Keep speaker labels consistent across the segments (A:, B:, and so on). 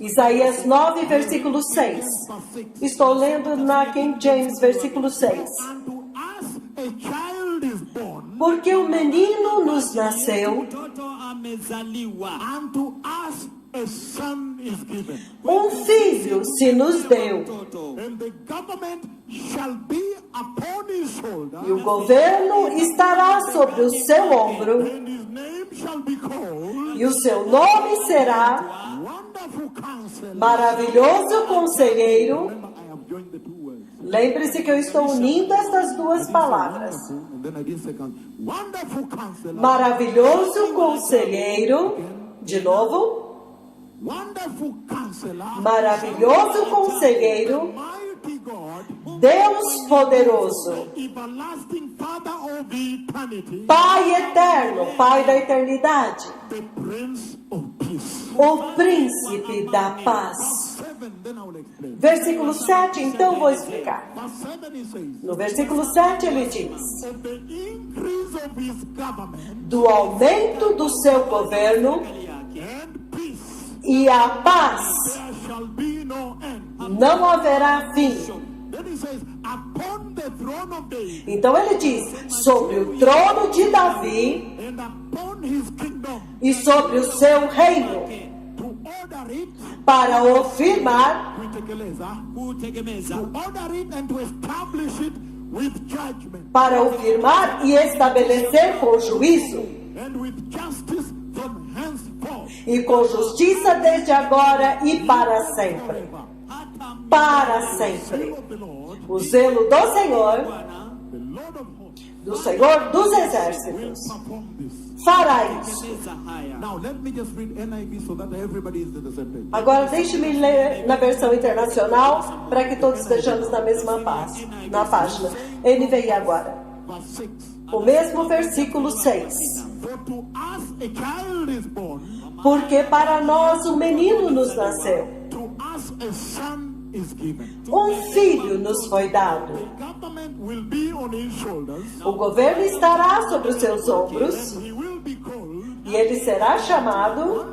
A: Isaías 9, versículo 6. Estou lendo na King James, versículo 6. Porque o menino nos nasceu, um filho se nos deu, e o governo estará sobre o seu ombro, e o seu nome será Maravilhoso Conselheiro. Lembre-se que eu estou unindo essas duas palavras. Maravilhoso Conselheiro. De novo. Maravilhoso Conselheiro. Deus poderoso. Pai eterno. Pai da eternidade. O príncipe da paz. Versículo 7, então vou explicar. No versículo 7 ele diz: do aumento do seu governo e a paz não haverá fim. Então ele diz: sobre o trono de Davi e sobre o seu reino, para o firmar e estabelecer com juízo e com justiça desde agora e para sempre. Para sempre. O zelo do Senhor dos exércitos, fará isso. Agora deixe-me ler na versão internacional para que todos estejamos na mesma página. NVI agora. O mesmo versículo 6. Porque para nós um menino nos nasceu, um filho nos foi dado. O governo estará sobre os seus ombros e ele será chamado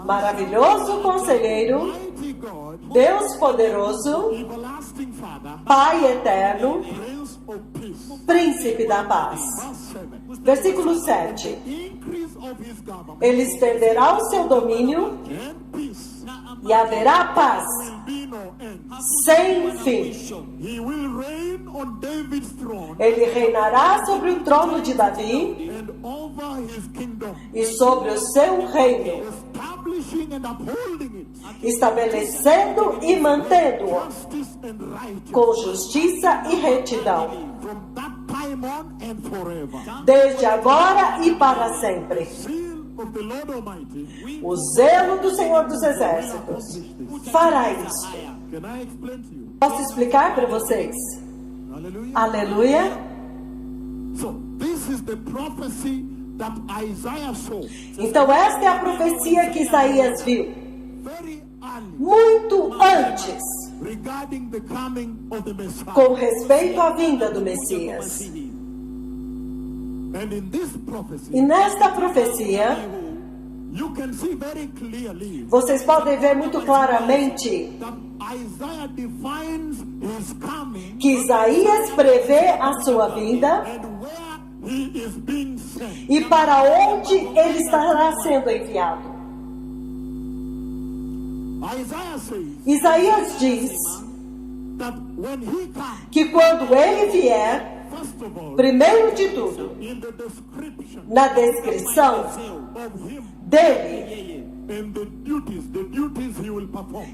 A: Maravilhoso Conselheiro, Deus Poderoso, Pai Eterno, Príncipe da Paz. Versículo 7. Ele estenderá o seu domínio e haverá paz sem fim. Ele reinará sobre o trono de Davi e sobre o seu reino, estabelecendo e mantendo-o com justiça e retidão, desde agora e para sempre. O zelo do Senhor dos Exércitos fará isso. Posso explicar para vocês? Aleluia. Então esta é a profecia que Isaías viu muito antes com respeito à vinda do Messias. E nesta profecia vocês podem ver muito claramente que Isaías prevê a sua vinda e para onde ele estará sendo enviado. Isaías diz que quando ele vier, primeiro de tudo, na descrição dele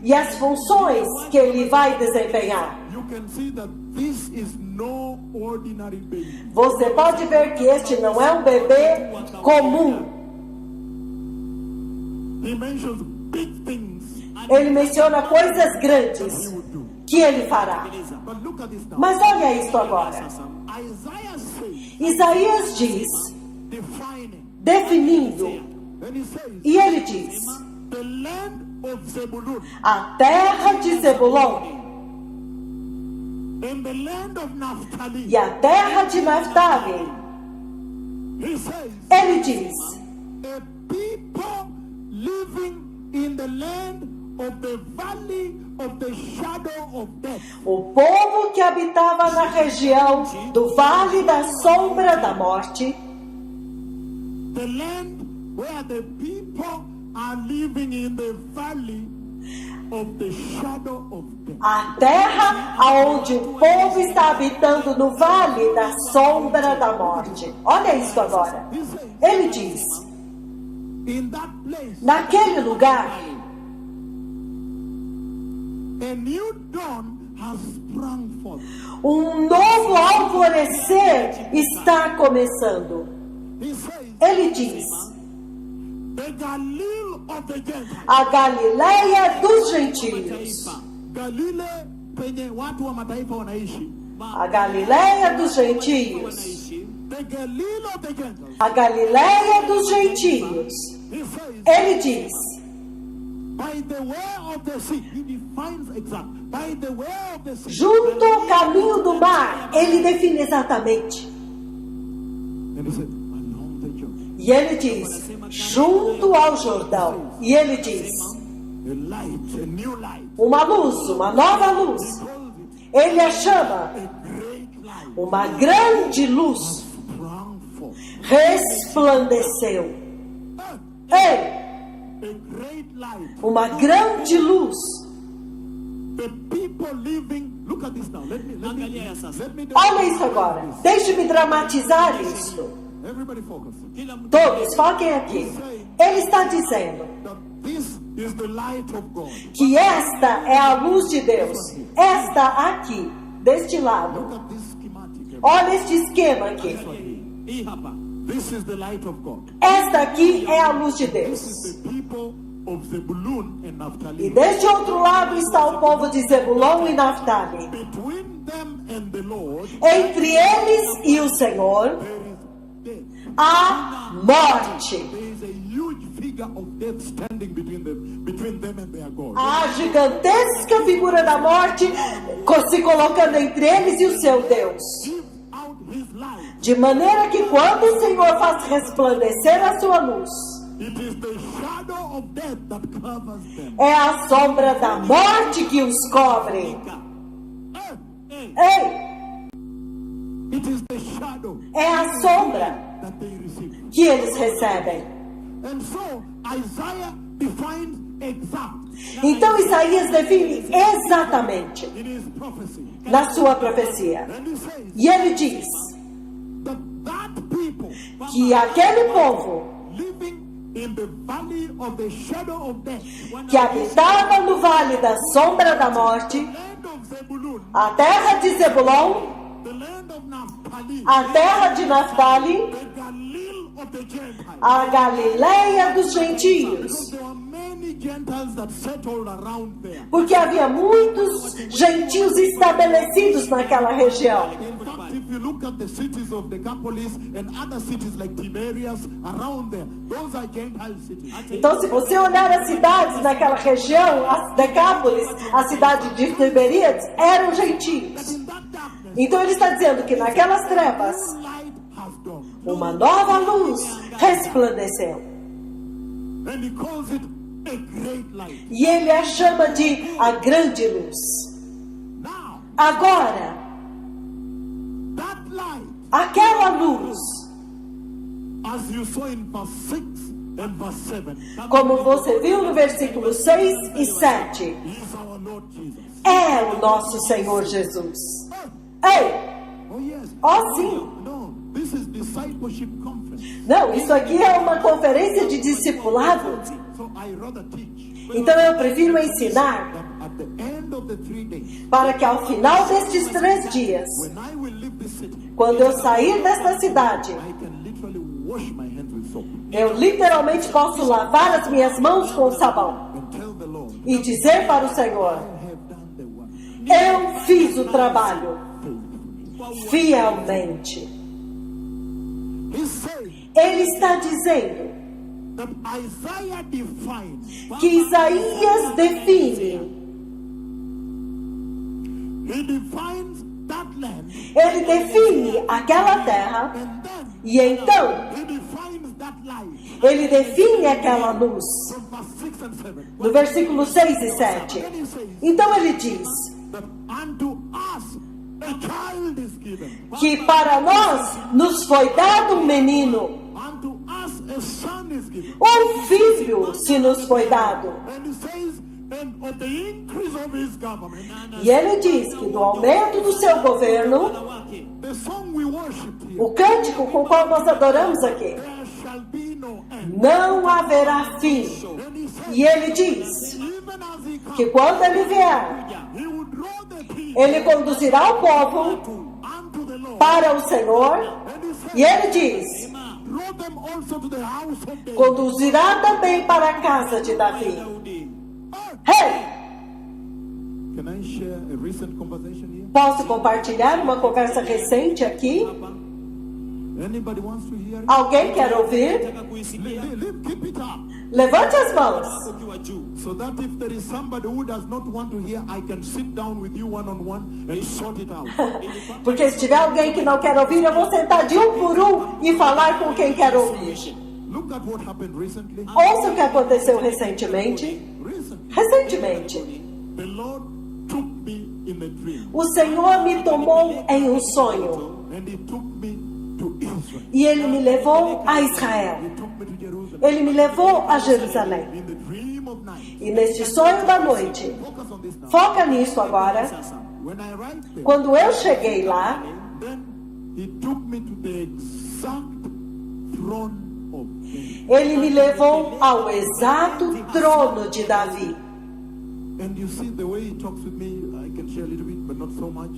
A: e as funções que ele vai desempenhar, você pode ver que este não é um bebê comum. Ele menciona coisas grandes que ele fará. Mas olha isso agora. Isaías diz, definindo, e ele diz: a terra de Zebulon e a terra de Naftali. Ele diz: O povo que habitava na região do vale da sombra da morte, a terra onde o povo está habitando no vale da sombra da morte. Olha isso agora. Ele diz: naquele lugar, um novo alvorecer está começando. Ele diz: a Galileia dos gentios. A Galileia dos gentios. A Galileia dos gentios. Ele diz: junto ao caminho do mar. Ele define exatamente. E ele diz: junto ao Jordão. E ele diz: uma luz, uma nova luz. Ele a chama uma grande luz. Resplandeceu. Ei! Uma grande luz. Olha isso agora. Deixe-me dramatizar isso. Todos, foquem aqui. Ele está dizendo que esta é a luz de Deus. Esta aqui, deste lado. Olha este esquema aqui. Esta aqui é a luz de Deus. E deste outro lado está o povo de Zebulon e Naftali. Entre eles e o Senhor, há morte. A gigantesca figura da morte se colocando entre eles e o seu Deus. De maneira que quando o Senhor faz resplandecer a sua luz, é a sombra da morte que os cobre. Ei! É a sombra que eles recebem. Então Isaías define exatamente na sua profecia. E ele diz que aquele povo que habitava no vale da sombra da morte, a terra de Zebulon, a terra de Naftali, a Galileia dos gentios. Porque havia muitos gentios estabelecidos naquela região. Então, se você olhar as cidades naquela região, a Decápolis, a cidade de Tiberíades, eram gentios. Então ele está dizendo que naquelas trevas uma nova luz resplandeceu. E ele a chama de a grande luz. Agora, aquela luz, como você viu no versículo 6 e 7, é o nosso Senhor Jesus. Ei! Oh, sim! Não, isso aqui é uma conferência de discipulado. Então eu prefiro ensinar para que ao final destes 3 dias, quando eu sair desta cidade, eu literalmente posso lavar as minhas mãos com sabão e dizer para o Senhor: eu fiz o trabalho fielmente. Ele está dizendo que Isaías define. Ele define aquela terra e então ele define aquela luz. No versículo 6 e 7. Então ele diz que para nós nos foi dado um menino, um filho se nos foi dado. E ele diz que do aumento do seu governo, o cântico com o qual nós adoramos aqui, não haverá fim. E ele diz que quando ele vier, ele conduzirá o povo para o Senhor. E ele diz, conduzirá também para a casa de Davi. Posso compartilhar uma conversa recente aqui? Alguém quer ouvir? Levante as mãos. Porque se tiver alguém que não quer ouvir, eu vou sentar de um por um e falar com quem quer ouvir. Ouça o que aconteceu recentemente. O Senhor me tomou em um sonho. E Ele me levou a Israel. Ele me levou a Jerusalém. E neste sonho da noite, foca nisso agora. Quando eu cheguei lá, Ele me levou ao exato trono de Davi.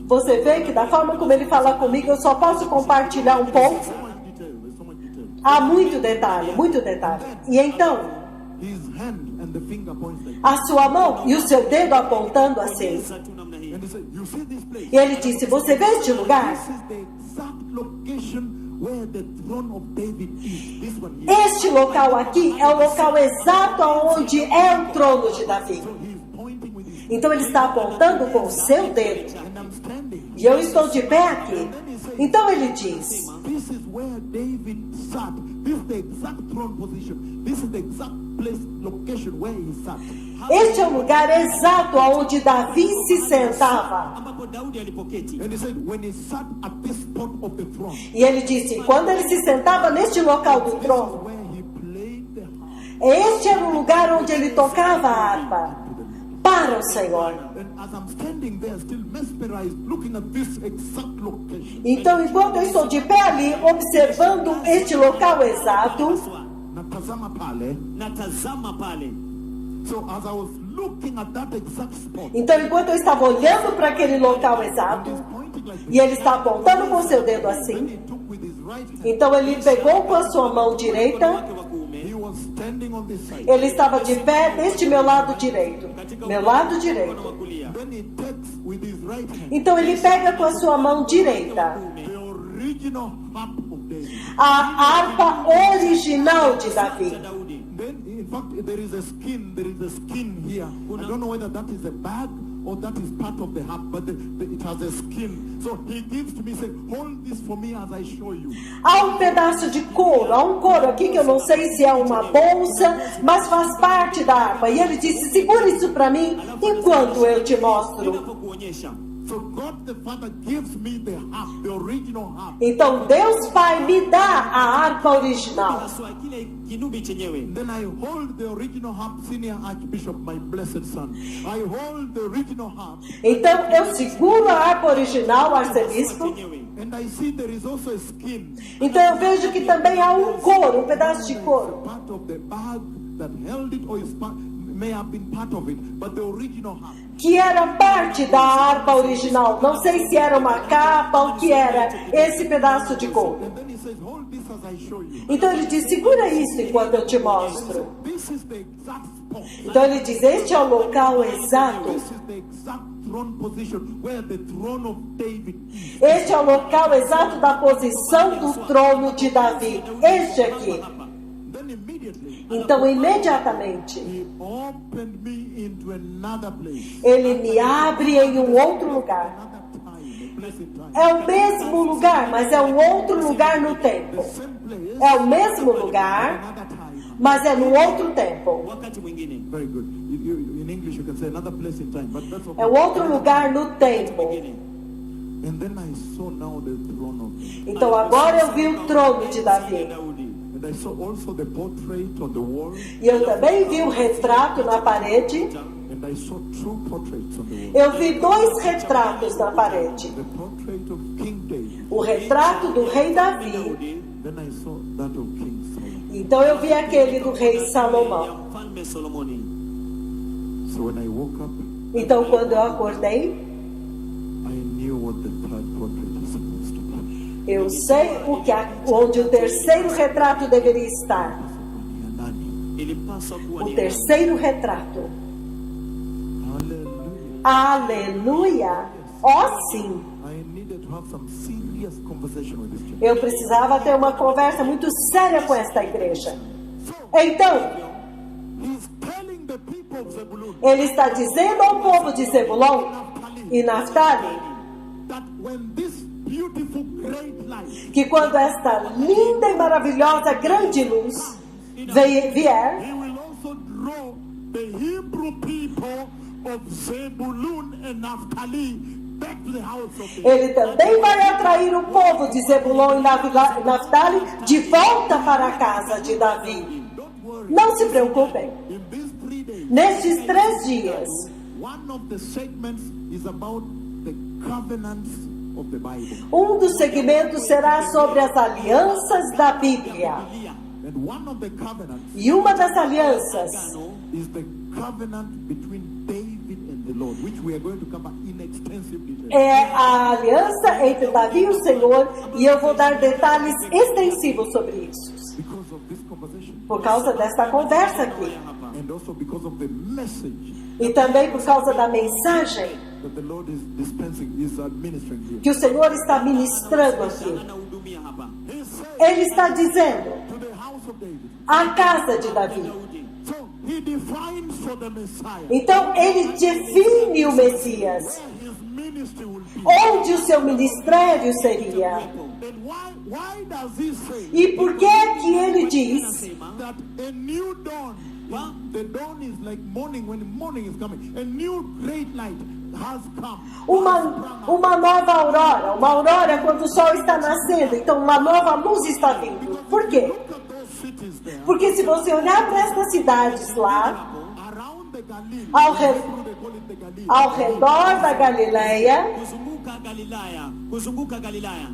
A: Você vê que da forma como ele fala comigo, eu só posso compartilhar um pouco. Há muito detalhe, muito detalhe. E então, a sua mão e o seu dedo apontando assim. E ele disse, você vê este lugar? Este local aqui é o local exato onde é o trono de Davi. Então ele está apontando com o seu dedo. E eu estou de pé aqui. Então ele diz, este é o lugar exato onde Davi se sentava. E ele disse, quando ele se sentava neste local do trono, este era o lugar onde ele tocava a harpa para o Senhor. Então, enquanto eu estou de pé ali, observando este local exato, então, enquanto eu estava olhando para aquele local exato, e ele está apontando com seu dedo assim, então ele pegou com a sua mão direita, ele estava de pé neste meu lado direito. Meu lado direito. Então ele pega com a sua mão direita a harpa original de Davi.
B: In fact, there is a skin here. I don't know whether that is a bag or that is part of the harp, but it has a skin. So he gives to me, say, hold this for me as I show you.
A: Há um pedaço de couro, há um couro aqui que eu não sei se é uma bolsa, mas faz parte da harpa. E ele disse, segura isso para mim enquanto eu te mostro.
B: So God the Father gives me the harp, the original harp.
A: Então Deus Pai me dá a harpa original.
B: Then I hold the original harp, Senior Archbishop, my blessed son. I hold the original harp.
A: Então eu seguro a harpa original, arcebispo.
B: And I see there is also a skin.
A: Então eu vejo que também há um couro, um pedaço de couro.
B: Part of the bag that held it, or is part, may have been part of it, but the original harp.
A: Que era parte da harpa original. Não sei se era uma capa ou que era esse pedaço de couro.
B: And then he says, hold this as I show you.
A: Então ele diz, segura isso enquanto eu te mostro.
B: This is the exact spot.
A: Então ele diz, este é o local exato.
B: This is the exact throne position where the throne of David is.
A: Este é o local exato da posição do trono de Davi. Este aqui.
B: Then immediately,
A: Então imediatamente
B: he opened me into another place.
A: ele me abre em um outro lugar.
B: Another time, a place in time.
A: É o mesmo lugar, mas é um outro lugar no tempo.
B: Same place,
A: É o mesmo lugar,
B: another time.
A: mas é no outro tempo.
C: wakati mwingine.
B: Very good. In English you can say another place in time, but that's okay.
A: É um outro lugar no tempo.
B: And then I saw now the throne of God.
A: Então agora eu vi o trono de Davi.
B: And I saw also the portrait on the wall.
A: E eu também vi o retrato na parede.
B: And I saw two portraits on the wall.
A: Eu vi 2 retratos na parede.
B: The portrait of King David.
A: O retrato do rei Davi.
B: Then I saw that of King Solomon.
A: Então eu vi aquele do rei Salomão.
C: Mfalme Solomoni.
B: So when I woke up,
A: Então quando eu acordei,
B: I knew what the third portrait was supposed to be.
A: eu sei onde o terceiro retrato deveria estar.
C: Ele passa kuwa
A: O
C: ni
A: terceiro retrato.
B: Hallelujah.
A: Aleluia! Ó sim!
B: I needed to have some serious conversation with this church.
A: Eu precisava ter uma conversa muito séria com esta igreja. Então,
B: He's telling the people of Zebulun
A: ele está dizendo ao povo de Zebulon e Naftali
B: that when this beautiful great light,
A: que quando esta linda e maravilhosa grande luz vier,
B: he will also draw the Hebrew people of Zebulun and Naphtali back to the house of the
A: ele também vai atrair o povo de Zebulon e Naftali de volta para a casa de Davi.
B: Don't worry.
A: Não se preocupem.
B: In these 3 days,
A: Nestes 3 dias,
B: one of the segments is about the covenants of the Bible.
A: um dos segmentos será sobre as alianças da Bíblia.
B: And one of the covenants
A: E uma das alianças
B: is the covenant between David and the Lord, which we are going to cover in extensive detail.
A: é a aliança entre Davi e o Senhor, e eu vou dar detalhes extensivos sobre isso,
B: Because of this conversation,
A: por causa desta conversa aqui,
B: and also because of the message
A: e também por causa da mensagem
B: that the Lord is dispensing, is administering here.
A: que o Senhor está ministrando aqui.
C: anahudumia hapa.
B: He said
A: Ele está dizendo
B: to the house of David.
A: a casa de Davi.
B: So he defines for the Messiah
A: Então ele define o Messias,
B: where his ministry will be.
A: onde o seu ministério seria.
B: And why does he say
A: E por que é que ele diz
B: that a new dawn, the dawn is like morning, when morning is coming, a new great light has come.
A: uma nova aurora? Uma aurora é quando o sol está nascendo, então uma nova luz está vindo. Por quê?
B: Look at those cities there.
A: Porque se você olhar para estas cidades lá,
B: Around the Galilee,
A: ao, re-
B: they call it the Galilee.
A: ao redor da Galileia,
C: Kuzunguka Galilaya.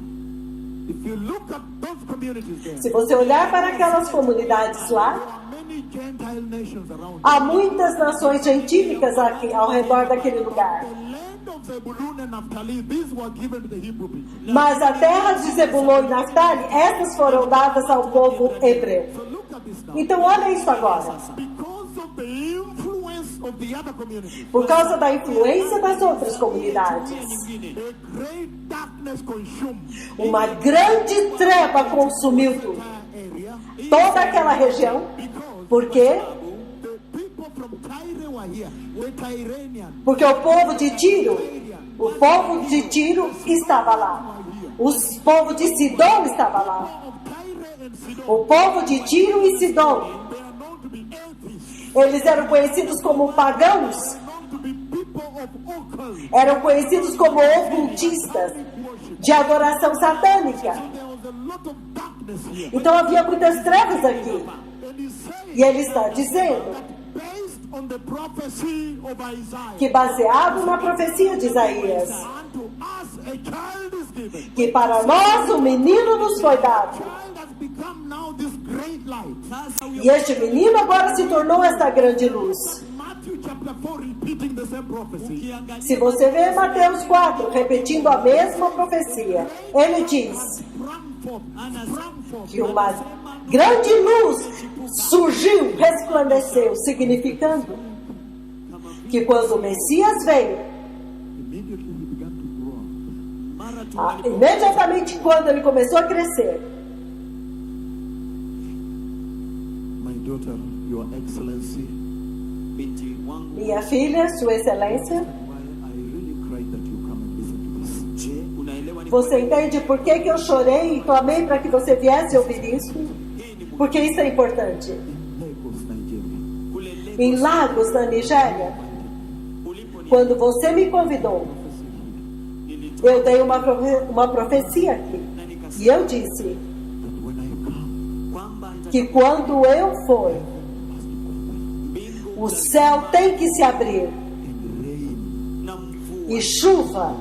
B: If you look at those communities there,
A: se você olhar para aquelas comunidades lá,
B: there are many Gentile nations around.
A: há muitas nações gentílicas aqui ao redor daquele lugar.
B: The land of Zebulun and Naphtali, these were given to the Hebrew people.
A: Mas a terra de Zebulon e Naftali, essas foram dadas ao povo hebreu.
B: So look at this now.
A: Então olha isso agora.
B: Because of the influence of the other communities,
A: Por causa da influência das outras comunidades,
B: a great darkness consumed
A: uma grande treva consumiu tudo,
B: the area.
A: toda aquela região. Por quê?
B: The people from Tyre were here, were Tyranian.
A: Porque o povo de Tiro estava lá. O povo de Sidom estava lá.
B: Of Tyre and Sidon,
A: O povo de Tiro e Sidom,
B: they are known to be atheists,
A: eles eram conhecidos como pagãos,
B: known to be people of occult
A: eram conhecidos como ocultistas,
B: worship.
A: de adoração satânica.
B: There was a lot of darkness here.
A: Então havia muitas trevas aqui.
B: And he's saying
A: E ele está dizendo
B: that based on the prophecy of Isaiah,
A: que, baseado na profecia de Isaías,
B: unto us a child is given.
A: que para nós um menino nos foi dado.
B: Child has become now this great light.
A: E este menino agora se tornou esta grande luz.
B: Matthew chapter 4 repeating the same prophecy.
A: Se você ver Mateus 4 repetindo a mesma profecia, ele diz
B: Sprang forth
A: que uma grande luz surgiu, resplandeceu, significando que quando o Messias veio,
B: immediately he began to grow up.
A: imediatamente quando ele começou a crescer,
B: My daughter, Your Excellency,
C: Binti wangu,
A: minha filha, Sua Excelência,
B: why I really cried that you come and listen to this.
C: je, unaelewa ni
A: você entende por que que eu chorei e clamei para que você viesse ouvir isso?
C: hii ni
A: Porque isso é importante.
B: In
A: em Lagos, na Nigéria, quando você me convidou, eu dei uma profecia aqui. E eu disse que quando eu for, o céu tem que se abrir e chuva,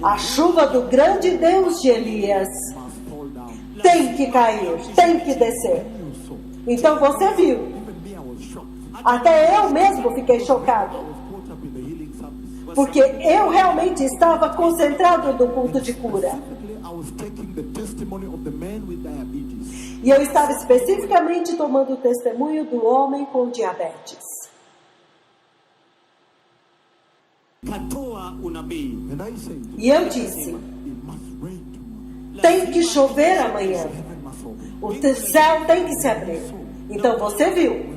A: a chuva do grande Deus de Elias, tem que cair, tem que descer. Então você viu. Até eu mesmo fiquei chocado. Porque eu realmente estava concentrado no culto de cura. E eu estava especificamente tomando o testemunho do homem com diabetes. E eu disse, tem que chover amanhã. O céu tem que se abrir. Então você viu.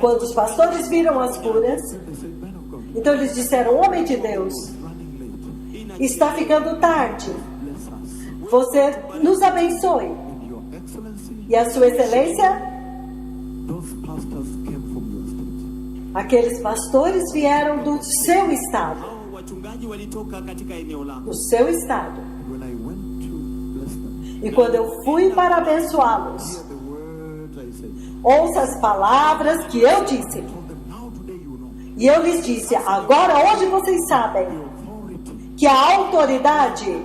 A: Quando os pastores viram as curas, então eles disseram, homem de Deus, está ficando tarde. Você nos abençoe. E a sua excelência, aqueles pastores vieram do seu estado. Do seu estado. E quando eu fui para abençoá-los, ouça as palavras que eu disse. E eu lhes disse, agora hoje vocês sabem que a autoridade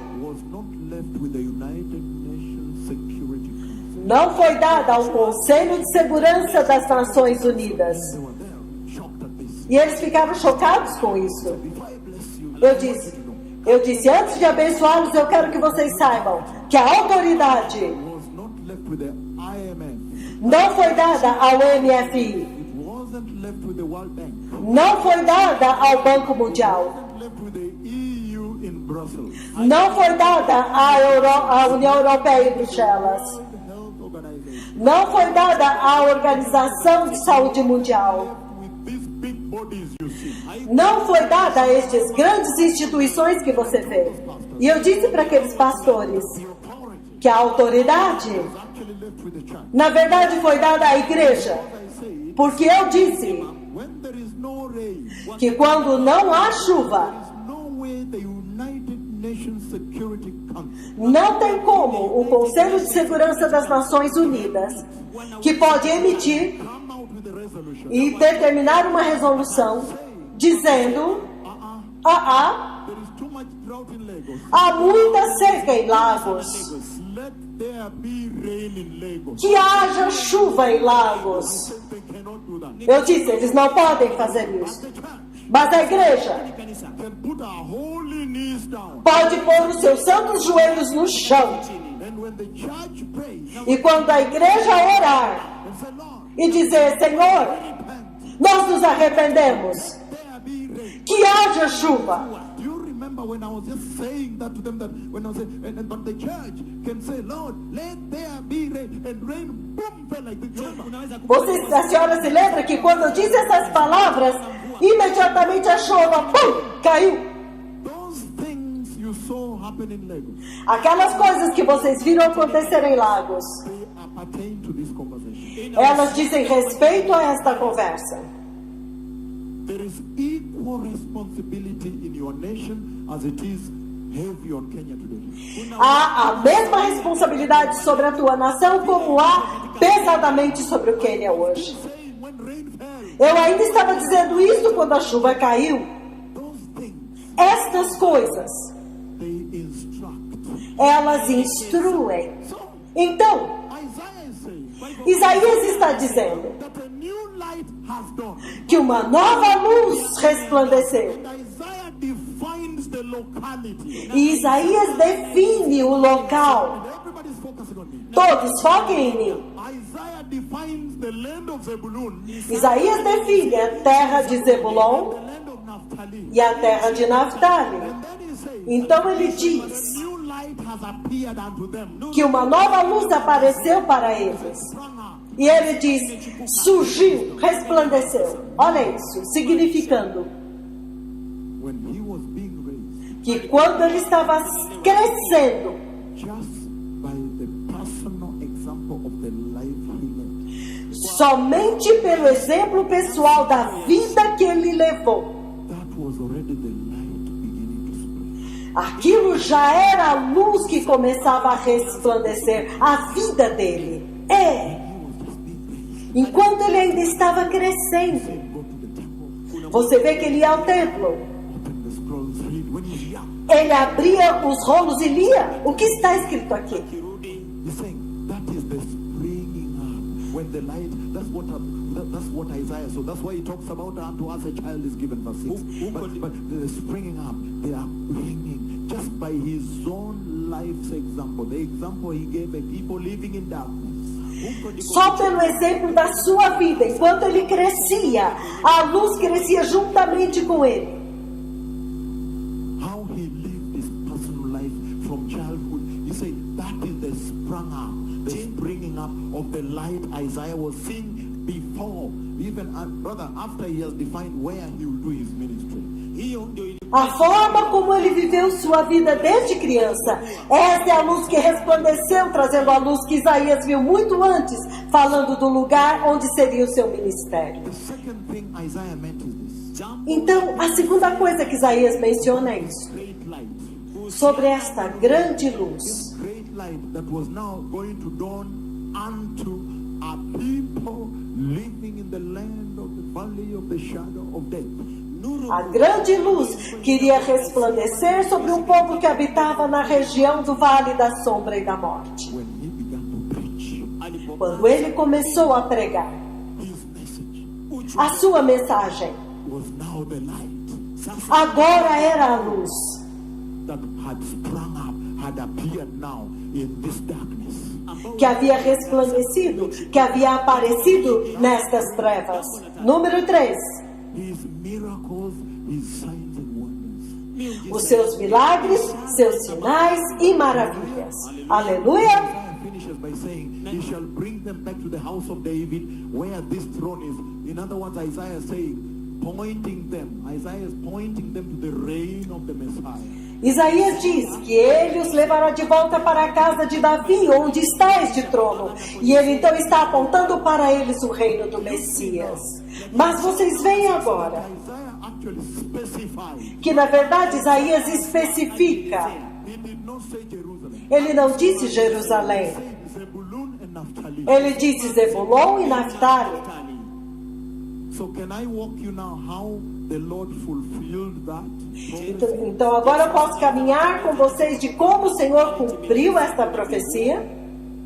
A: não foi dada ao Conselho de Segurança das Nações Unidas. E eles ficaram chocados com isso. Eu disse, antes de abençoá-los, eu quero que vocês saibam que a autoridade não foi dada ao MFI. Não foi dada ao Banco Mundial. Não foi dada à União Europeia em Bruxelas. Não foi dada à Organização de Saúde Mundial. Não foi dada a estas grandes instituições que você vê. E eu disse para aqueles pastores que a autoridade, na verdade, foi dada à igreja. Porque eu disse que quando não há chuva, não tem como o Conselho de Segurança das Nações Unidas, que pode emitir e determinar uma resolução dizendo há muita seca em Lagos, que haja chuva em Lagos. Eu disse, eles não podem fazer isso. Mas a igreja pode pôr os seus santos joelhos no chão. E quando a igreja orar e dizer, Senhor, nós nos arrependemos, que haja chuva.
B: When I was just saying that to them, that when I was saying, but the church can say, Lord, let there be rain, and rain, boom, fell like the chuva.
A: A senhora se lembra que quando eu disse essas palavras, imediatamente a chuva, pum, caiu.
B: Those things you saw happen in Lagos.
A: Aquelas coisas que vocês viram acontecer em Lagos,
B: They appertain to this conversation.
A: elas dizem respeito a esta conversa.
B: There is equal responsibility in your nation as it is heavy on Kenya today.
A: Há a mesma responsabilidade sobre a tua nação como há pesadamente sobre o Quênia hoje. Eu ainda estava dizendo isso quando a chuva caiu. Estas coisas, elas instruem. Então, Isaías está dizendo que uma nova luz resplandeceu. E Isaías define o local. Todos foquem em mim. Isaías define a terra de Zebulon e a terra de Naftali. Então ele diz que uma nova luz apareceu para eles. E ele diz, surgiu, resplandeceu. Olha isso, significando que quando ele estava crescendo, somente pelo exemplo pessoal da vida que ele levou.
B: That was already the light beginning to spread.
A: Aquilo já era a luz que começava a resplandecer, a vida dele. Enquanto ele ainda estava crescendo.
B: Go to the temple,
A: Você vê que ele ia ao templo.
B: open the scrolls, read. When he was young,
A: Ele abria os rolos e lia. O que está escrito aqui?
B: he's saying that is the springing up. When the light, that's what Isaiah. So that's why he talks about unto us a child is given, verse 6. But the springing up, they are bringing just by his own life's example, the example he gave a people living in darkness.
A: Só pelo exemplo da sua vida, enquanto ele crescia, a luz crescia juntamente com ele.
B: How he lived his personal life from childhood. He said that is the sprung up, the springing up of the light Isaiah was seeing before, even brother, after he has defined where he will do his ministry.
A: A forma como ele viveu sua vida desde criança. Essa é a luz que resplandeceu, trazendo a luz que Isaías viu muito antes, falando do lugar onde seria o seu ministério.
B: The second thing Isaiah meant is this.
A: Então, a segunda coisa que Isaías menciona é isso.
B: Great light.
A: Sobre esta grande luz.
B: Great light that was now going to dawn unto a people living in the land of the valley of the shadow of death.
A: A grande luz queria resplandecer sobre um povo que habitava na região do Vale da Sombra e da Morte.
B: When he began to preach,
A: Quando ele começou a pregar,
B: his message
A: a sua mensagem
B: was now the light
A: agora era a luz
B: that had sprung up, had appeared now in this darkness.
A: que havia resplandecido, que havia aparecido nestas trevas. Número 3.
B: His miracles, his signs and wonders.
A: Os seus milagres, seus sinais e maravilhas. Aleluia!
B: Isaiah finishes by saying, he shall bring them back to the house of David, where this throne is. In other words, Isaiah is saying, Isaiah is pointing them to the reign of the Messiah.
A: Isaías diz que ele os levará de volta para a casa de Davi, onde está este trono. E ele então está apontando para eles o reino do Messias. Mas vocês veem agora
B: Isaiah actually specified.
A: que, na verdade, Isaías especifica.
B: He did not say Jerusalem.
A: Ele não disse Jerusalém.
B: He said Zebulun and Naphtali.
A: Ele disse Zebulon e Naftali.
B: So can I walk you now how the Lord fulfilled that?
A: Então agora eu posso caminhar com vocês de como o Senhor cumpriu esta profecia.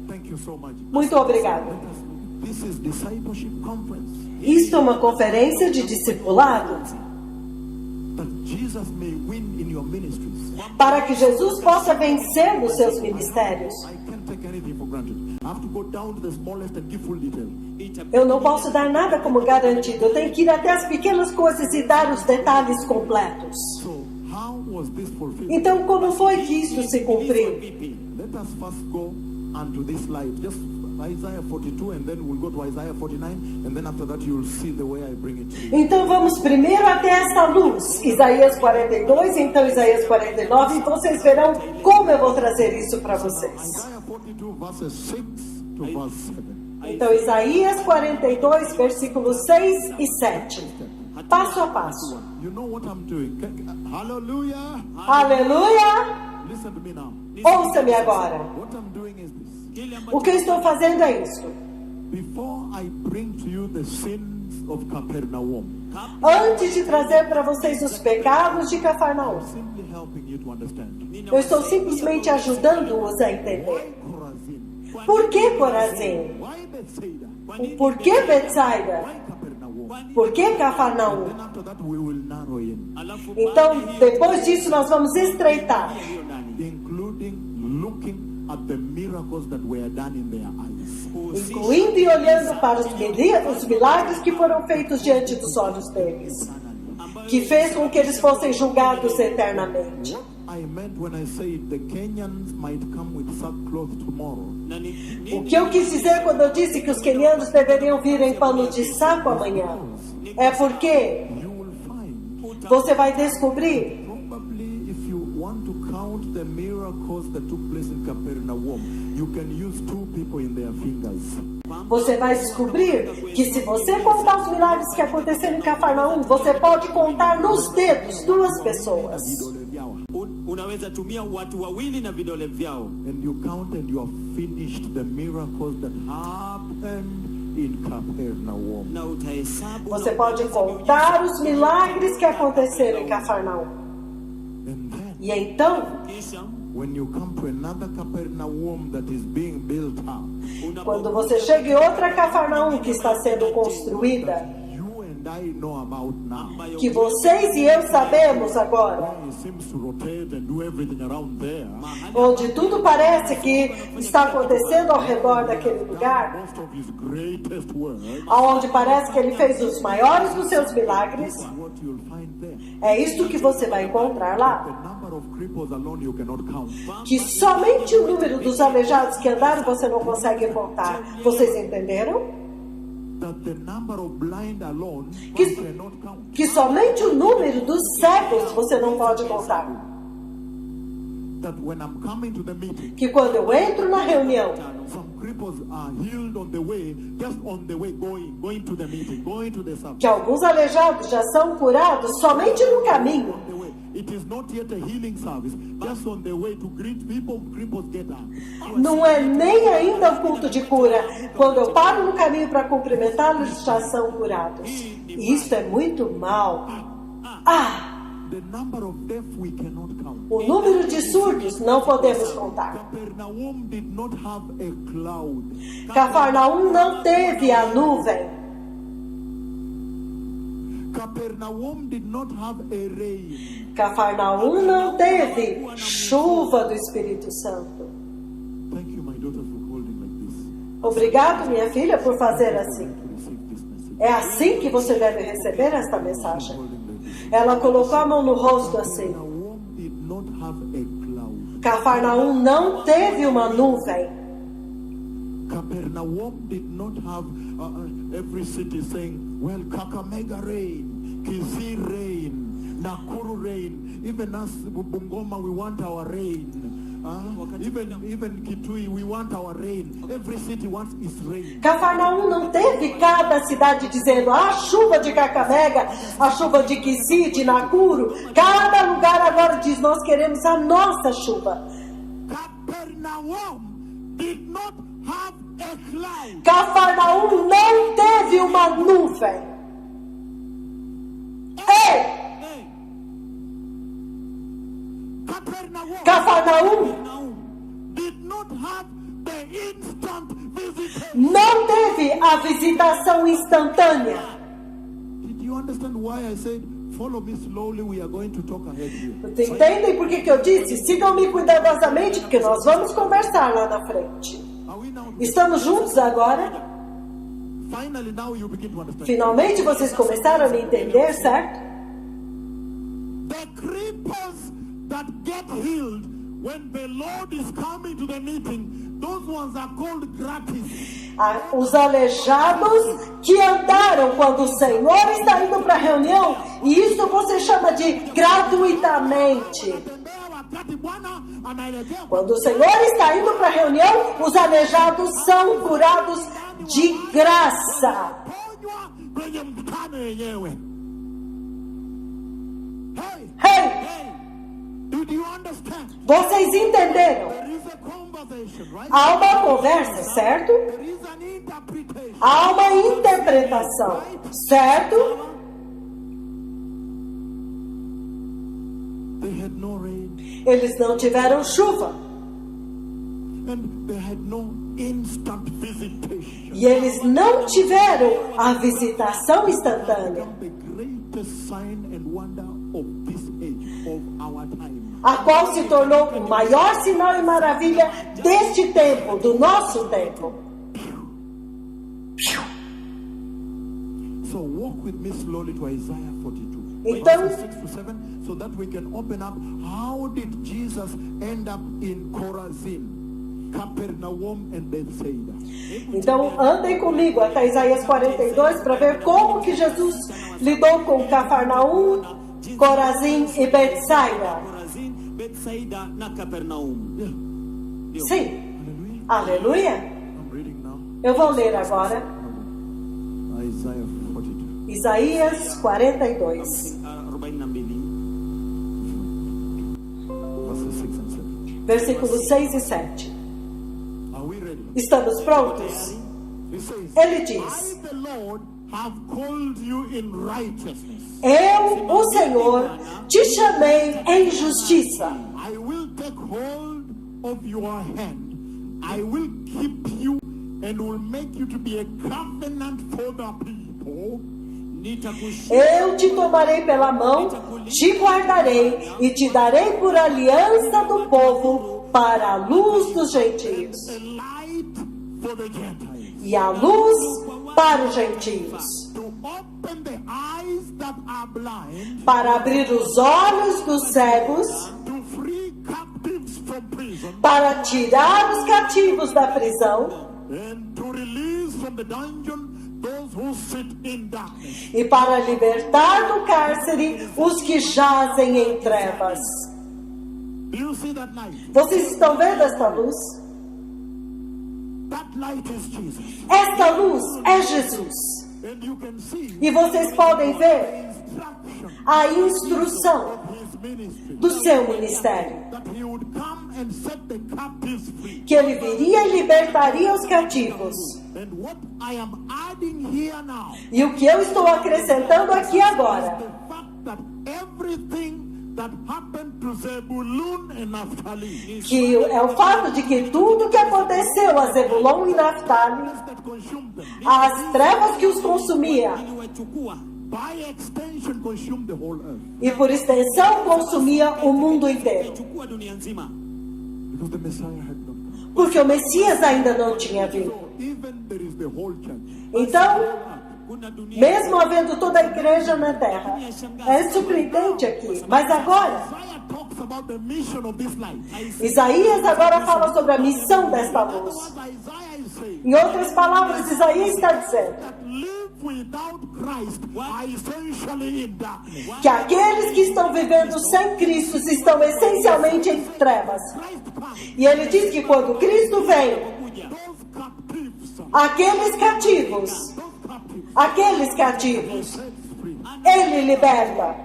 B: Thank you so much.
A: Muito obrigado.
B: This is discipleship conference.
A: Isto é uma conferência de discipulado.
B: That Jesus may win in your ministries.
A: Para que Jesus possa vencer nos seus ministérios.
B: I can't take anything for granted. I have to go down to the smallest and give full detail.
A: Eu não posso dar nada como garantido. Eu tenho que ir até as pequenas coisas e dar os detalhes completos.
B: So how was this fulfilled?
A: Então, como foi que isso se cumpriu?
B: Let us first go unto this light. Just Isaiah 42 and then we'll go to Isaiah 49 and then after that you'll see the way I bring it to you.
A: Então, vamos primeiro até esta luz. Isaías 42, então Isaías 49. E vocês verão como eu vou trazer isso para vocês.
B: Isaiah 42 verses 6 to verse 7.
A: Então, Isaías 42, versículos 6 e 7. Passo a passo.
B: You know what I'm doing? Hallelujah.
A: Aleluia!
B: Listen to me now.
A: Ouça-me agora.
B: What I'm doing is this.
A: O que eu estou fazendo é isso.
B: Before I bring to you the sins of Capernaum,
A: Antes de trazer para vocês os pecados de Cafarnaum,
B: simply helping you to understand.
A: eu estou simplesmente ajudando-os a entender.
B: Chorazin.
A: Por que Corazim?
B: Why Bethsaida?
A: Por que Betsaida?
B: Why Capernaum?
A: Por que Cafarnaum?
B: Then after that we will narrow in,
A: Então, depois disso, nós vamos estreitar,
B: including looking at the miracles that were done in their eyes.
A: incluindo e olhando para os milagres que foram feitos diante dos olhos deles, que fez com que eles fossem julgados eternamente.
B: I meant when I said the Kenyans might come with sackcloth tomorrow.
A: O que eu quis dizer quando eu disse que os quenianos deveriam vir em pano de saco amanhã é porque
B: You will find
A: você vai descobrir,
B: probably if you want to count the the miracles that took place in Capernaum, you can use 2 people in their fingers.
A: Você vai descobrir que se você contar os milagres que aconteceram em Cafarnaum, você pode contar nos dedos 2 pessoas.
C: Unaweza tumia watu wawili na vidole vyao.
B: And you count and you have finished the miracles that happened in Capernaum.
C: Na utahesabu.
A: Você pode contar os milagres que aconteceram em Cafarnaum.
B: And then,
A: E então,
C: Kisha
B: when you come to another Capernaum that is being built up,
A: quando você chega em outra Cafarnaum que está sendo construída,
B: you and I know about now.
A: que vocês e eu sabemos agora,
B: It seems to rotate and do everything around there.
A: onde tudo parece que está acontecendo ao redor daquele lugar,
B: Most of his greatest works,
A: onde parece que ele fez os maiores dos seus milagres,
B: what you'll find there.
A: é isto que você vai encontrar lá.
B: The number of cripples alone you cannot count.
A: Que somente o número dos aleijados que andaram você não consegue contar. Vocês entenderam?
B: That the number of blind alone
A: Que-
B: you cannot count.
A: Que somente o número dos cegos você não pode contar.
B: That when I'm coming to the meeting,
A: Que quando eu entro na reunião,
B: some cripples are healed on the way, just on the way going to the meeting, going to the service.
A: que alguns aleijados já são curados somente no caminho.
B: On the way. It is not yet a healing service. Just on the way to greet people, cripples get up.
A: Não é nem ainda o culto de cura. Quando eu paro no caminho para cumprimentá-los, já são curados. E isso é muito mal.
B: The number of deaf we cannot count.
A: O número de surdos não podemos contar.
B: Capernaum did not have a cloud.
A: Cafarnaum não teve a nuvem.
B: Capernaum did not have a rain.
A: Cafarnaum não teve chuva do Espírito Santo.
B: Thank you, my daughters, for holding like this.
A: Obrigado, minha filha, por fazer assim.
B: To receive this message.
A: É assim que você deve receber esta mensagem.
B: Holding like this.
A: Ela colocou a mão no rosto assim.
B: Capernaum did not have a cloud.
A: Cafarnaum não teve uma nuvem.
B: Capernaum did not have every city saying, well, Kakamega rain, Kisii rain, Nakuru rain. Even us, Bungoma, we want our rain. Even Kitui, we want our rain. Every city wants its rain.
A: Cafarnaum não teve cada cidade dizendo a chuva de Kakamega, a chuva de Kisii, de Nakuru. Cada lugar agora diz, nós queremos a nossa chuva.
B: Capernaum did not have a cloud.
A: Cafarnaum não teve uma nuvem. Ei! Cafarnaum
B: did not have the instant visitation.
A: não teve a visitação instantânea.
B: Did you understand why I said, follow me slowly, we are going to talk ahead here?
A: Vocês entendem por que eu disse? Sigam-me cuidadosamente, porque nós vamos conversar lá na frente.
B: Are we now?
A: Estamos juntos agora?
B: Finally, now you begin to understand.
A: Finalmente vocês começaram a me entender, certo?
B: The cripples that get healed when the Lord is coming to the meeting, those ones are called gratis.
A: Os aleijados que andaram quando o Senhor está indo para a reunião, e isso você chama de gratuitamente. Quando o Senhor está indo para a reunião, os aleijados são curados de graça. Hey!
B: Did you understand?
A: Vocês entenderam?
B: There is a conversation, right?
A: Há uma conversa, certo?
B: There is an interpretation.
A: Há uma interpretação, certo?
B: They had no rain
A: Eles não tiveram chuva.
B: and they had no instant visitation.
A: E eles não tiveram a visitação instantânea,
B: The greatest sign and wonder of this age, of our time.
A: a qual se tornou o maior sinal e maravilha deste tempo, do nosso tempo.
B: So walk with me slowly to Isaiah 42.
A: Então-
B: verses 6 to 7, so that we can open up. How did Jesus end up in Chorazin, Capernaum and Bethsaida?
A: Então, andem comigo até Isaías 42 para ver como que Jesus lidou com Cafarnaum, Corazim e Betsaida.
C: Betsaida na Capernaum.
B: Yeah.
C: Ndio.
A: Sim.
B: Hallelujah.
A: Aleluia.
B: I'm reading now.
A: Eu vou ler agora
B: Isaiah 42.
A: Isaías 42,
C: 42.
B: Verses 6 and 7.
A: versículos 6 e 7.
B: Are we ready?
A: Estamos prontos?
B: He says,
A: Ele diz:
B: I, the Lord, have called you in righteousness.
A: Eu, o Senhor, te chamei em justiça.
B: I will take hold of your hand. I will keep you and will make you to be a covenant for the people.
A: Eu te tomarei pela mão, te guardarei e te darei por aliança do povo para a luz dos gentios.
B: A light for the Gentiles.
A: E a luz para os gentios.
B: To open the eyes that are blind.
A: Para abrir os olhos dos cegos.
B: To free captives from prison.
A: Para tirar os cativos da prisão.
B: And to release from the dungeon those who sit in darkness.
A: E para libertar do cárcere os que jazem em trevas.
B: Do you see that light?
A: Vocês estão vendo esta luz?
B: That light is Jesus.
A: Esta luz é Jesus.
B: And you can see
A: E vocês podem ver
B: the instruction
A: a instrução
B: of his ministry.
A: do seu ministério.
B: That he would come and set the captives free.
A: Que ele viria e libertaria os cativos.
B: And what I am adding here now
A: E o que eu estou acrescentando aqui
B: is
A: agora
B: the fact that everything that happened to Zebulun and Naphtali,
A: que é o fato de que tudo que aconteceu a Zebulon e Naftali,
B: that consumed them,
A: as trevas que os consumia
B: by extension consumed the whole earth.
A: e por extensão consumia o mundo inteiro,
B: Because the Messiah had not come.
A: porque o Messias ainda não tinha vindo.
B: So even there is the whole church.
A: Então, mesmo havendo toda a igreja na terra, é surpreendente aqui, mas agora
B: Isaiah talks about the mission of this light.
A: Isaías agora fala sobre a missão desta luz.
B: What Isaiah is saying,
A: Em outras palavras, Isaías está dizendo
B: that live without Christ are essentially in darkness.
A: que aqueles que estão vivendo sem Cristo estão essencialmente em trevas.
B: Christ comes,
A: E ele diz que quando Cristo vem,
B: those captives,
A: aqueles cativos,
B: set free.
A: ele liberta,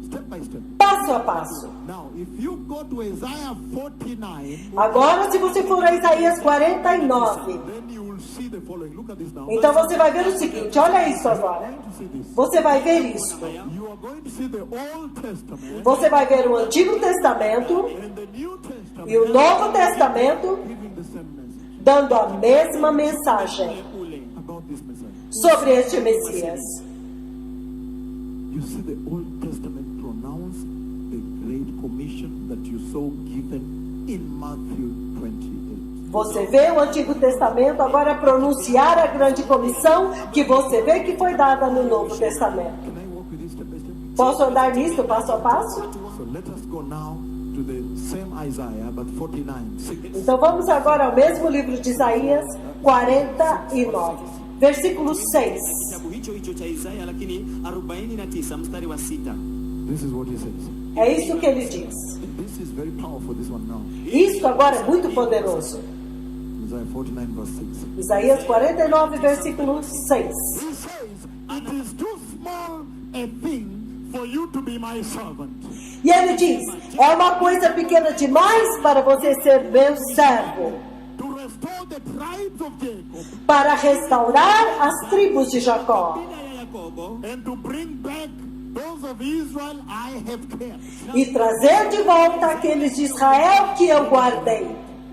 B: Step by step.
A: passo a passo.
B: Now, if you go to Isaiah 49,
A: Agora, se você for a Isaías 49,
B: then you will see the following. Look at this now.
A: então você vai ver o seguinte, olha isso agora.
B: You're going to see this.
A: Você vai ver isso.
B: You are going to see the Old Testament
A: Você vai ver o Antigo Testamento
B: and the New Testament
A: e o Novo Testamento
B: giving the same message
A: dando a mesma mensagem
B: about this Messiah.
A: sobre este Messias.
B: You see the Old Testament pronounce the Great Commission that you saw given in Matthew 28.
A: Você vê o Antigo Testamento agora pronunciar a grande comissão que você vê que foi dada no Novo Testamento.
B: Can I walk with you step by step?
A: Posso andar nisto passo a passo?
B: So let us go now to the same Isaiah, but 49, 6.
A: Então vamos agora ao mesmo livro de Isaías 49, versículo 6.
C: Kitabu hicho cha Isaya lakini 49 mstari wa 6.
B: This is what he says.
A: É isso que ele diz.
B: This is very powerful, this one now.
A: Isso agora é muito poderoso.
B: Isaiah 49 verse 6.
A: Isaías 49, versículo 6.
B: He says, it is too small a thing for you to be my servant.
A: E ele diz, é uma coisa pequena demais para você ser meu servo,
B: To restore the tribes of Jacob
A: para restaurar as tribos de Jacó
C: Bila ya Yakobo
B: and to bring back those of Israel I have kept.
A: e trazer de volta aqueles de Israel que eu guardei.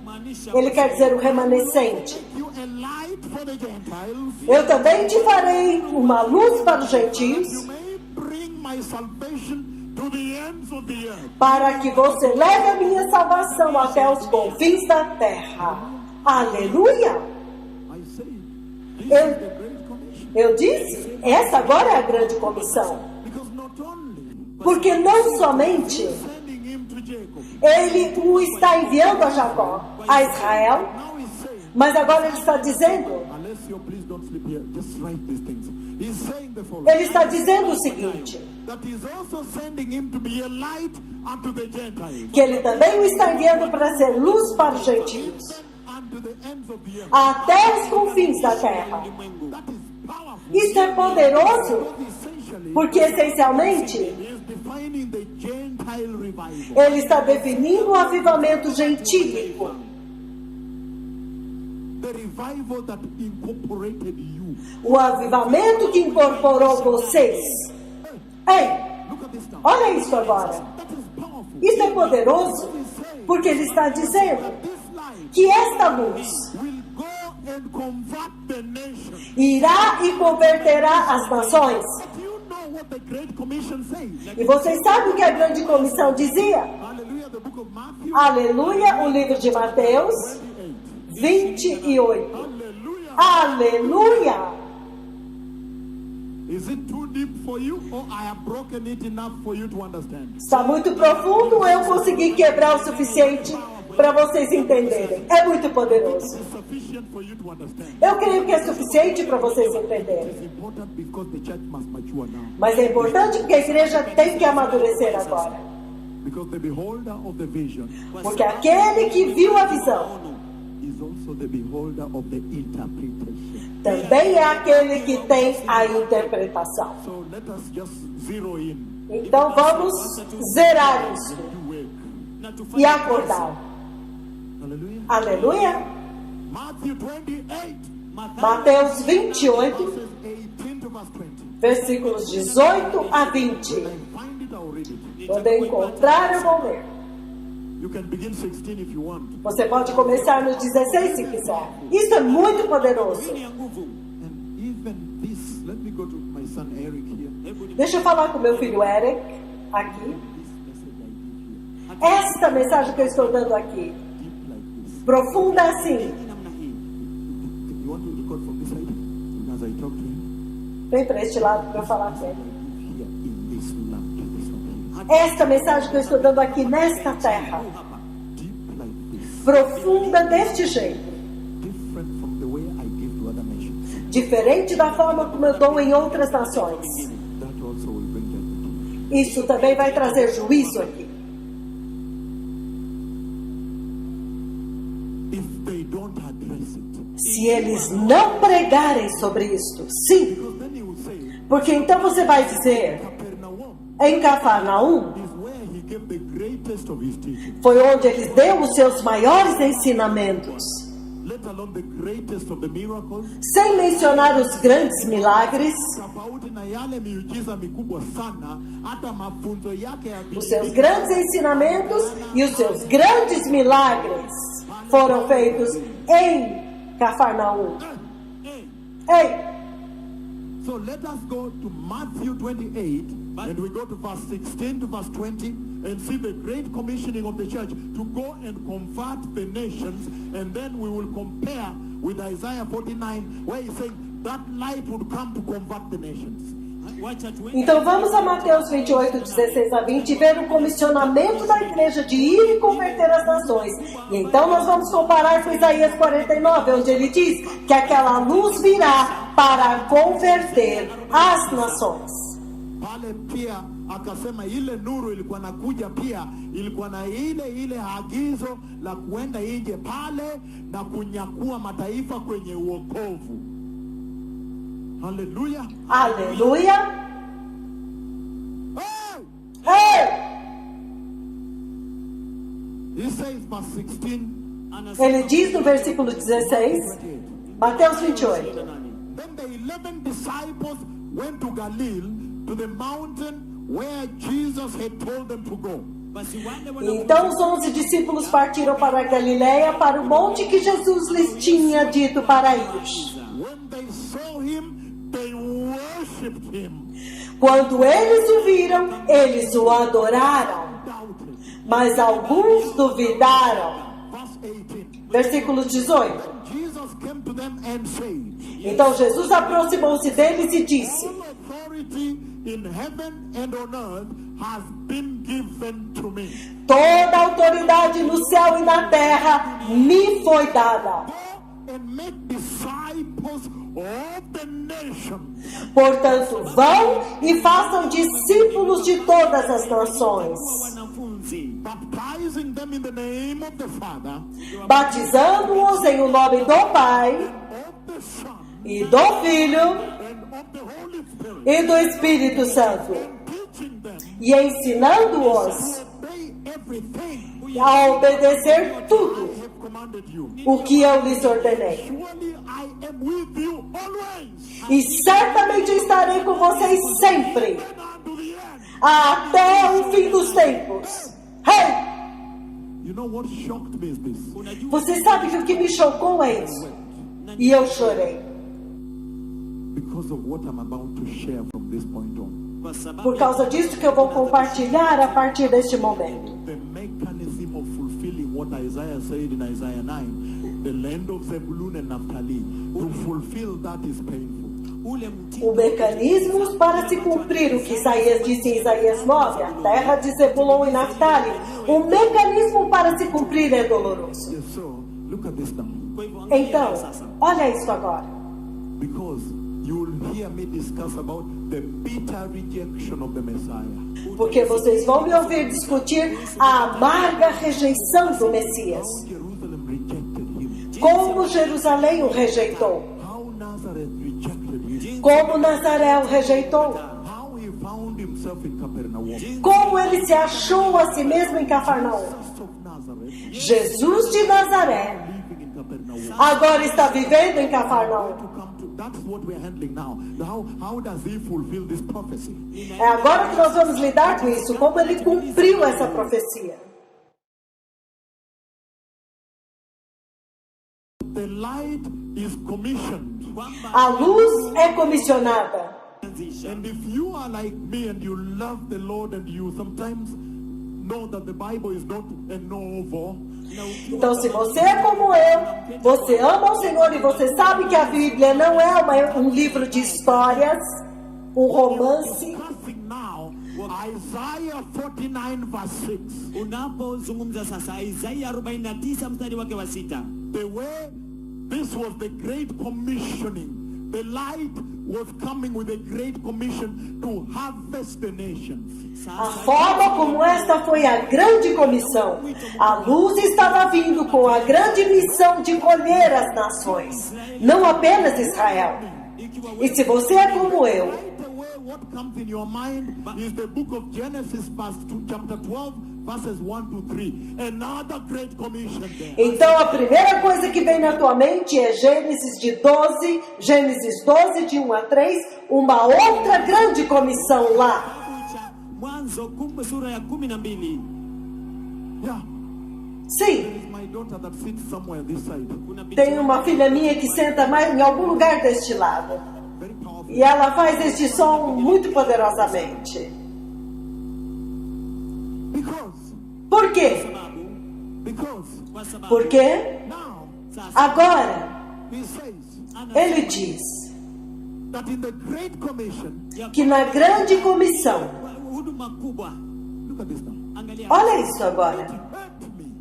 C: maanisha
A: Ele quer dizer o remanescente.
B: You a light for the Gentiles.
A: Eu também te farei uma luz para os gentios,
B: You may bring my salvation to the ends of the earth.
A: para que você leve a minha salvação até os confins da terra. Aleluia!
B: I say, this
A: Eu-
B: is the great commission.
A: Eu disse, essa agora é a grande comissão.
B: Because not only
A: Porque não somente
B: sending him to Jacob,
A: ele o está enviando a Jacó, a Israel,
B: now he's saying,
A: mas agora ele está dizendo,
B: unless you please don't sleep here, just write these things. He's saying the following.
A: Ele está dizendo o seguinte,
B: That he's also sending him to be a light unto the Gentiles.
A: que ele também o está enviando para ser luz para os gentios,
B: Unto the ends of the earth.
A: até os confins da terra.
B: That is powerful.
A: Isso é poderoso,
B: Essentially,
A: porque essencialmente
B: he is defining the Gentile revival.
A: ele está definindo o avivamento gentílico,
B: The revival that incorporated you.
A: o avivamento que incorporou vocês. Ei,
B: Look at this now.
A: olha isso agora.
B: That is powerful.
A: Isso é poderoso, porque ele está dizendo
B: This light
A: que esta luz
B: will go and convert the nation.
A: irá e converterá as nações.
B: Do you know what the Great Commission says?
A: E vocês sabem o que a grande comissão dizia?
B: Hallelujah, the book of Matthew.
A: Aleluia, o livro de Mateus 28.
B: Hallelujah.
A: Aleluia!
B: Is it too deep for you, or I have broken it enough for you to understand?
A: Está muito profundo, eu consegui quebrar o suficiente para vocês entenderem. É muito poderoso.
B: It's sufficient for you to understand.
A: Eu creio que é suficiente para vocês
B: It's
A: entenderem.
B: important because the church must mature now.
A: Mas é importante porque a igreja tem que amadurecer agora.
B: Because the beholder of the vision
A: Porque aquele que viu a visão
B: is also the beholder of the interpretation.
A: também é aquele que tem a interpretação.
B: So let us just zero in.
A: Então vamos zerar isso
B: Do work.
A: e acordar.
B: Hallelujah.
A: Aleluia!
B: Matthew 28,
A: Mateus 28,
B: verses 18 to verse 20.
A: versículos 18 a 20.
B: Find it, I'll read it.
A: Quando eu encontrar, eu vou ler.
B: You can begin 16 if you want.
A: Você pode começar no 16 se quiser. Isso é muito poderoso.
B: And even this, let me go to my son Eric here.
A: Deixa eu falar com meu filho Eric aqui.
B: This message I give here,
A: Esta mensagem que eu estou dando aqui,
B: deep like this.
A: profunda assim.
B: You want to record from this side? As I talk to him,
A: Vem para este lado para eu falar com ele.
B: here in this land, this one here.
A: Esta mensagem que eu estou dando aqui nesta terra,
B: Deep like this.
A: profunda deste jeito,
B: Different from the way I give to other nations.
A: diferente da forma como eu dou em outras nações.
B: That also will bring judgment.
A: Isso também vai trazer juízo aqui.
B: If they don't address it.
A: Se eles não pregarem sobre isto, sim.
B: Because then he will say,
A: Porque então você vai dizer,
B: Capernaum
A: em Cafarnaum,
B: is where he gave the greatest of his teaching.
A: foi onde ele deu os seus maiores ensinamentos,
B: Let alone the greatest of the miracles.
A: sem mencionar os grandes milagres,
B: Tofauti na yale miujiza mikubwa sana, hata mafunzo yake ya
A: os seus grandes ensinamentos e os seus grandes milagres foram feitos em Cafarnaum. Ei,
B: So let us go to Matthew 28, and we go to verse 16 to verse 20, and see the great commissioning of the church to go and convert the nations, and then we will compare with Isaiah 49, where he says that light would come to convert the nations.
A: então vamos a Mateus 28, 16 a 20 e ver o comissionamento da igreja de ir e converter as nações. E então nós vamos comparar com Isaías 49, onde ele diz que aquela luz virá para converter as nações.
B: Pale pia akasema ile nuru ilikuwa nakuja pia ilikuwa na ile agizo la kuenda nje pale na kunyakua mataifa kwenye uokovu. Hallelujah.
A: Aleluia!
B: Hey!
A: Ei!
B: He says verse 16,
A: Ele diz no versículo 16,
B: 28.
A: Mateus 28.
B: Then the 11 disciples went to Galilee, to the mountain where Jesus had told them to go.
A: Então os 11 discípulos partiram para a Galiléia, para o monte que Jesus lhes tinha dito para ir.
B: When they saw him, they worshipped him.
A: Quando eles o viram, eles o adoraram,
B: Doubted.
A: mas alguns duvidaram.
B: Verse 18.
A: Versículo 18.
B: Jesus came to them and said,
A: Então Jesus aproximou-se deles e disse:
B: all authority in heaven and on earth has been given to me.
A: toda autoridade no céu e na terra me foi dada.
B: Go and make disciples of the nation.
A: Portanto, vão e façam discípulos de todas as nações,
B: Baptizing them in the name of the Father,
A: batizando-os em o nome do Pai
B: of the Son,
A: e do Filho
B: and of the Holy Spirit,
A: e do Espírito Santo,
B: teaching them
A: e ensinando-os
B: to obey everything
A: a obedecer tudo
B: I have commanded you.
A: o que eu lhes ordenei.
B: Surely I am with you always,
A: E certamente estarei com vocês sempre,
B: and unto the end.
A: até o fim dos tempos. Hey!
B: You know what shocked me is this.
A: Você sabe que o que me chocou é isso. E eu chorei.
B: Because of what I'm about to share from this point on.
A: Por causa disso que eu vou compartilhar a partir deste momento.
B: The mechanism of fulfilling what Isaiah said in Isaiah 9, the land of Zebulun and Naphtali, to fulfill that is painful.
A: O mecanismo para se cumprir o que Isaías disse em Isaías 9, a terra de Zebulon e Naphtali, o mecanismo para se cumprir é doloroso.
B: Yes, so look at this now.
A: Então, olha isso agora.
B: Because you will hear me discuss about the bitter rejection of the Messiah.
A: Porque vocês vão me ouvir discutir a amarga rejeição do Messias.
B: How Jerusalem rejected him.
A: Como Jerusalém o rejeitou.
B: How Nazareth rejected him.
A: Como Nazaré o rejeitou.
B: How he found himself in Capernaum.
A: Como ele se achou a si mesmo em Cafarnaum.
B: Jesus of Nazareth
A: Jesus de Nazaré
B: living in Capernaum.
A: agora está vivendo em Cafarnaum.
B: That's what we're handling now. How does he fulfill this prophecy?
A: É agora que nós vamos lidar com isso, como ele cumpriu essa profecia.
B: The light is commissioned.
A: A luz é comissionada.
B: And if you are like me and you love the Lord and you sometimes know that the Bible is not a novel,
A: Então, se você é como eu, você ama o Senhor e você sabe que a Bíblia não é um livro de histórias, um romance.
B: discussing now Isaiah 49 verse 6.
C: Unapozungumza sasa Isaia 49 mstari wake wa 6.
B: The way this was the great commissioning. The light was coming with a great commission to harvest the nations.
A: A forma como esta foi a grande comissão. A luz estava vindo com a grande missão de colher as nações, não apenas Israel. E se você é como eu,
B: Right away, what comes in your mind is the book of Genesis, chapter 12, verses 1 to 3. Another great commission there.
A: então a primeira coisa que vem na tua mente é Gênesis 12, de 1 a 3, uma outra grande comissão lá.
C: Mwanzo sura ya 12.
B: Yeah.
A: Sim,
B: There is my daughter that sits somewhere this side.
A: tem uma filha minha que senta mais em algum lugar deste lado.
B: Very powerful.
A: E ela faz este som muito poderosamente.
B: Because,
A: Por quê?
B: because
A: Porque
B: now
A: agora
B: he says
A: ele diz
B: that in the great commission,
A: que na grande comissão,
C: huduma kubwa,
B: look at this now.
C: angalia,
A: olha isso agora,
B: Hurt me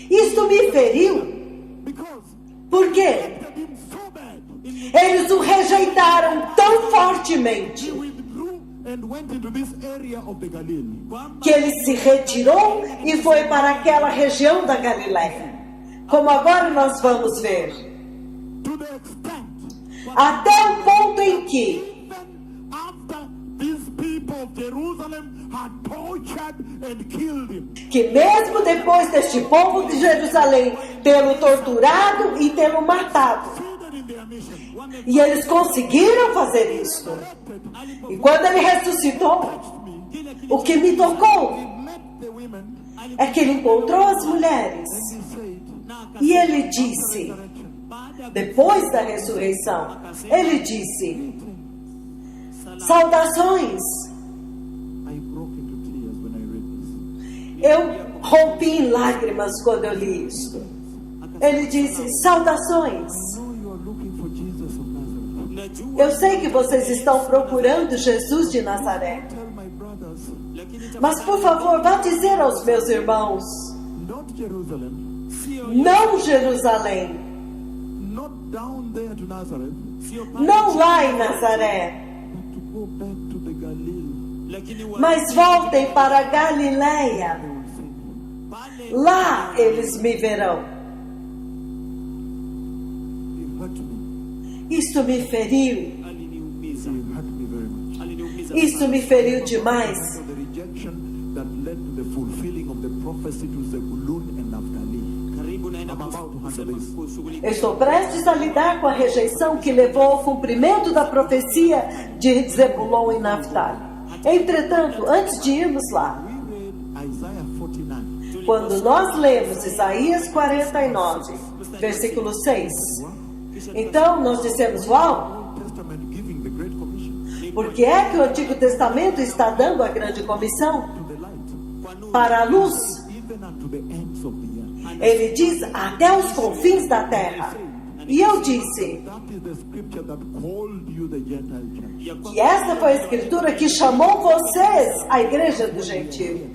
A: isto me feriu.
B: because
A: Por quê?
B: they did so bad.
A: Eles o rejeitaram tão fortemente
B: He withdrew and went into this area of the Galilee.
A: que ele se retirou e foi para aquela região da Galileia. Como agora nós vamos ver.
B: To the extent,
A: Até o ponto em que,
B: even after these people of Jerusalem had tortured and killed him,
A: mesmo depois deste povo de Jerusalém tê-lo torturado e tê-lo matado,
B: succeeded in their mission.
A: e eles conseguiram fazer isso. E quando ele ressuscitou, o que me tocou
B: He met the women
A: é que ele encontrou as mulheres
B: and he said,
A: e ele disse, depois da ressurreição, ele disse: saudações.
B: I broke into tears when I read this.
A: Eu rompi em lágrimas quando eu li isso. Ele disse: saudações.
B: No, you are looking for Jesus of Nazareth.
C: najua
A: Eu sei que vocês estão procurando Jesus de Nazaré.
B: Tell my brothers,
C: lakini
A: Mas por favor, vá dizer aos meus irmãos:
B: not Jerusalem,
C: sio
A: não Jerusalém,
B: Not down there to Nazareth,
C: Sio pale
A: Não
C: chini,
A: lá em Nazaré,
B: but to go back to the Galilee.
C: lakini
A: mas voltem para a Galileia.
B: They will see me.
C: pale
A: Lá eles me verão.
B: He hurt me.
A: Isto me feriu.
C: aliniumiza,
B: He hurt me very much.
C: aliniumiza
A: Isto
C: sana.
A: me feriu demais.
B: So the rejection that led to the fulfilling of the prophecy to Zebulun and Naphtali.
C: Karibu naenda
B: I'm about to handle
C: kusema
B: this.
C: kushughulika.
A: Estou prestes a lidar com a rejeição que levou ao cumprimento da profecia de Zebulon e Naftali. Entretanto, antes de irmos lá,
B: We read Isaiah 49.
A: quando nós lemos Isaías 49, versículo 6, então nós dissemos: uau,
B: Old Testament giving the Great Commission
A: por que é que o Antigo Testamento está dando a grande comissão
B: to the light,
A: para a luz?
B: even unto the ends of the earth.
A: Ele diz até os confins da terra. E eu disse
B: That is the scripture that called you the Gentile church.
C: Ya
A: que
C: kwamba
A: essa foi a escritura que chamou vocês, a igreja do gentio.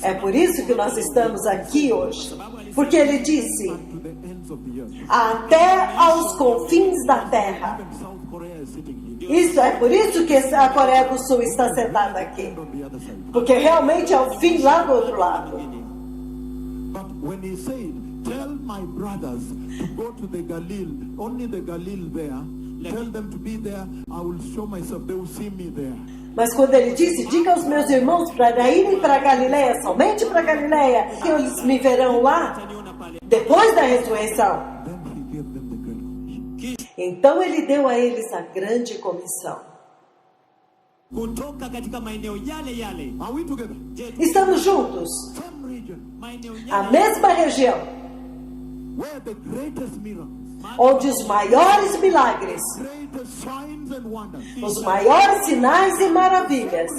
A: É por isso que nós estamos aqui hoje. Porque ele disse
B: To the ends of the earth.
A: até aos confins da terra.
B: Even South Korea is sitting here.
A: Isso é por isso que a Coreia do Sul está sentada aqui.
B: On the other side.
A: Porque realmente é o fim lá do outro lado.
B: But when he said, tell my brothers to go to the Galilee, only the Galilee there, tell them to be there, I will show myself, they will see me there.
A: Mas quando ele disse, diga aos meus irmãos para irem para Galileia, somente para Galileia, que eles me verão lá,
C: utaniona pale.
A: depois da ressurreição.
B: Then he gave them the Great Commission.
A: Então ele deu a eles a grande comissão.
C: Kutoka katika maeneo yale yale.
B: Are we together?
C: Je,
A: Estamos juntos,
B: Same region,
C: maeneo
A: a
C: yale
A: mesma região,
B: where the greatest miracles,
A: onde os maiores milagres,
B: greatest signs and wonders,
A: os maiores sinais e maravilhas,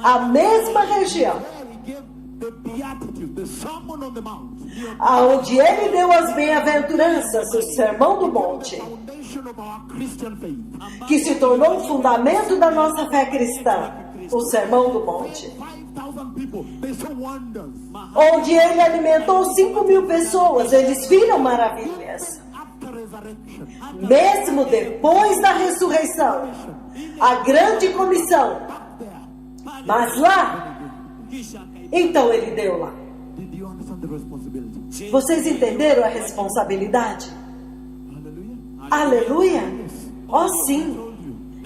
A: a mesma região,
B: where he gave the Beatitude, the Sermon on the Mount,
A: aonde ele deu as bem-aventuranças, o Sermão do Monte,
B: foundation of our Christian faith.
A: que se tornou o fundamento da nossa fé cristã, o Sermão do Monte,
B: 5,000 people, they saw wonders.
A: onde ele alimentou 5.000 pessoas, eles viram maravilhas.
B: After resurrection,
A: Mesmo depois da ressurreição, a grande comissão,
B: there,
A: mas lá,
C: kisha akaiba.
A: então ele deu lá.
B: did you understand the responsibility?
A: Vocês entenderam a responsabilidade?
B: Hallelujah.
A: Aleluia! Oh sim,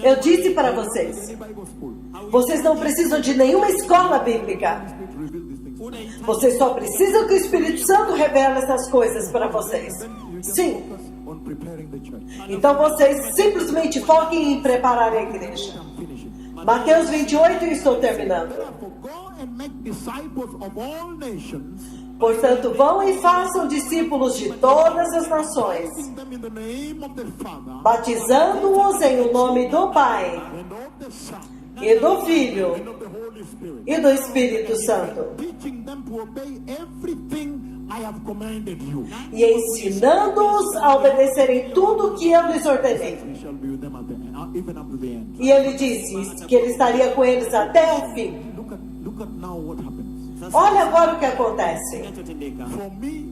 A: eu disse para vocês,
B: Any Bible school,
A: vocês não precisam de nenhuma escola bíblica.
B: need to reveal these things.
C: Unahitaji
A: Vocês só precisam que o Espírito Santo revele essas coisas para vocês.
B: You just
A: Sim.
B: focus on preparing the church.
A: Então vocês simplesmente foquem em preparar a igreja.
B: I'm finishing.
A: Mateus 28, e estou terminando.
B: Therefore, go and make disciples of all nations,
A: Portanto, vão e façam discípulos de todas as nações,
B: baptizing them in the name of the Father
A: batizando-os em o nome do Pai
B: and of the Son
A: e do Filho
B: and of the Holy Spirit,
A: e do Espírito Santo,
B: teaching them to obey everything I have commanded you.
A: e ensinando-os a obedecerem tudo o que eu lhes ordenei.
B: We shall be with them at the end, even up to the end.
A: E ele disse que ele estaria com eles até o fim.
B: Look at now what happens.
A: Olha agora o que acontece.
C: kinachotendeka
B: For me,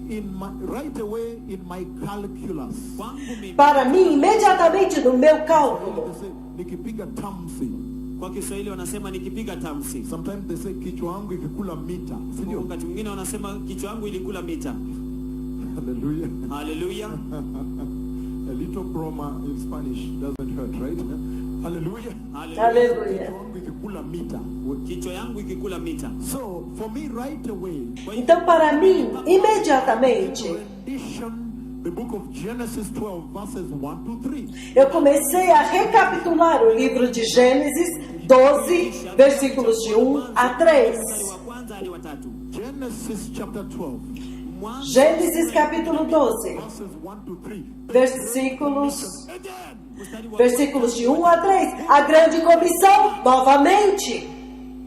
B: right away in my calculus,
C: kwangu mimi.
A: Para mim, imediatamente no meu cálculo,
B: they say nikipiga tamsi.
C: Kwa Kiswahili wanasema nikipiga tamsi.
B: Sometimes they say kichwa wangu ikikula mita, si ndio?
C: Wakati mwingine wanasema kichwa yangu ilikula mita.
B: Hallelujah.
C: Haleluya.
B: A little broma in Spanish doesn't hurt, right? Hallelujah.
C: Haleluya.
A: aleluia.
B: Kichwa wangu ikikula mita.
C: Kichwa yangu ikikula mita.
B: So for me, right away,
A: Então, para mim, imediatamente,
B: rendition, the book of Genesis 12, verses 1 to 3.
A: eu comecei a recapitular o livro de Gênesis 12, versículos de 1 a 3.
C: Mstari wa kwanza hadi wa tatu.
B: Genesis chapter 12,
C: Mwanzo
A: Gênesis capítulo 12,
B: verses 1 to 3.
A: versículos,
B: Again,
C: mstari wa
A: versículos de 1 a 3. A grande comissão, novamente.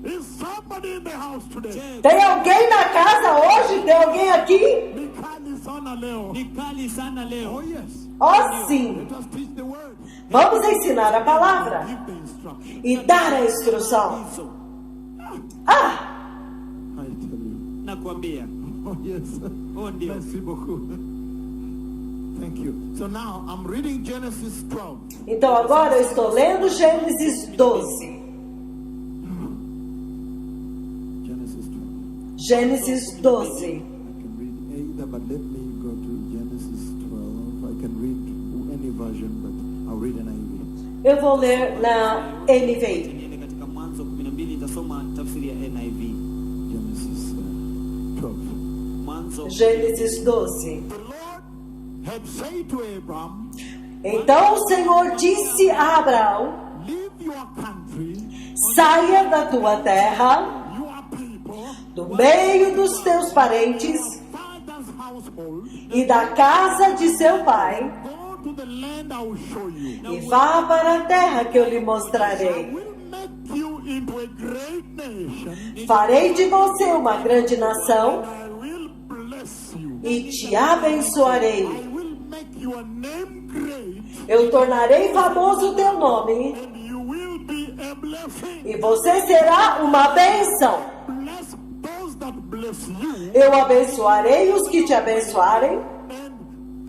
B: is somebody in the house today?
A: Tem alguém na casa hoje? Tem alguém aqui?
B: Mikali sana leo.
C: ni kali sana
B: Oh
C: leo.
B: yes.
A: Oh, sim.
B: Let us teach the word.
A: Vamos ensinar a palavra
B: Give the instruction.
A: e dar a instrução.
C: Hizo
A: Ah,
B: I tell you.
C: nakwambia.
B: Oh yes.
C: Oh ndio.
B: Merci beaucoup. Thank you. So now I'm reading Genesis 12.
A: Então agora eu estou lendo Gênesis 12.
B: Genesis 12.
A: Gênesis 12.
B: I can read either, but let me go to Genesis 12. I can read any version, but I'll read NIV.
A: Eu vou ler na NVI.
C: Niende katika Mwanzo 12 nitasoma tafsiri ya NIV.
B: Genesis 12.
C: Mwanzo
A: Gênesis 12.
B: The Lord had said to Abram,
A: Então o Senhor disse a Abraão:
B: leave your country,
A: saia da tua terra,
B: your people,
A: do meio dos teus parentes
B: father's household,
A: e da casa de seu pai,
B: go to the land I will show you.
A: e vá para a terra que eu lhe
B: I
A: mostrarei.
B: will make you into a great nation,
A: Farei de você uma grande nação
B: I will bless you.
A: e te abençoarei.
B: I will make your name great,
A: Eu tornarei famoso o teu nome
B: and you will be a blessing.
A: e você será uma bênção.
B: Bless those that bless you,
A: Eu abençoarei os que te abençoarem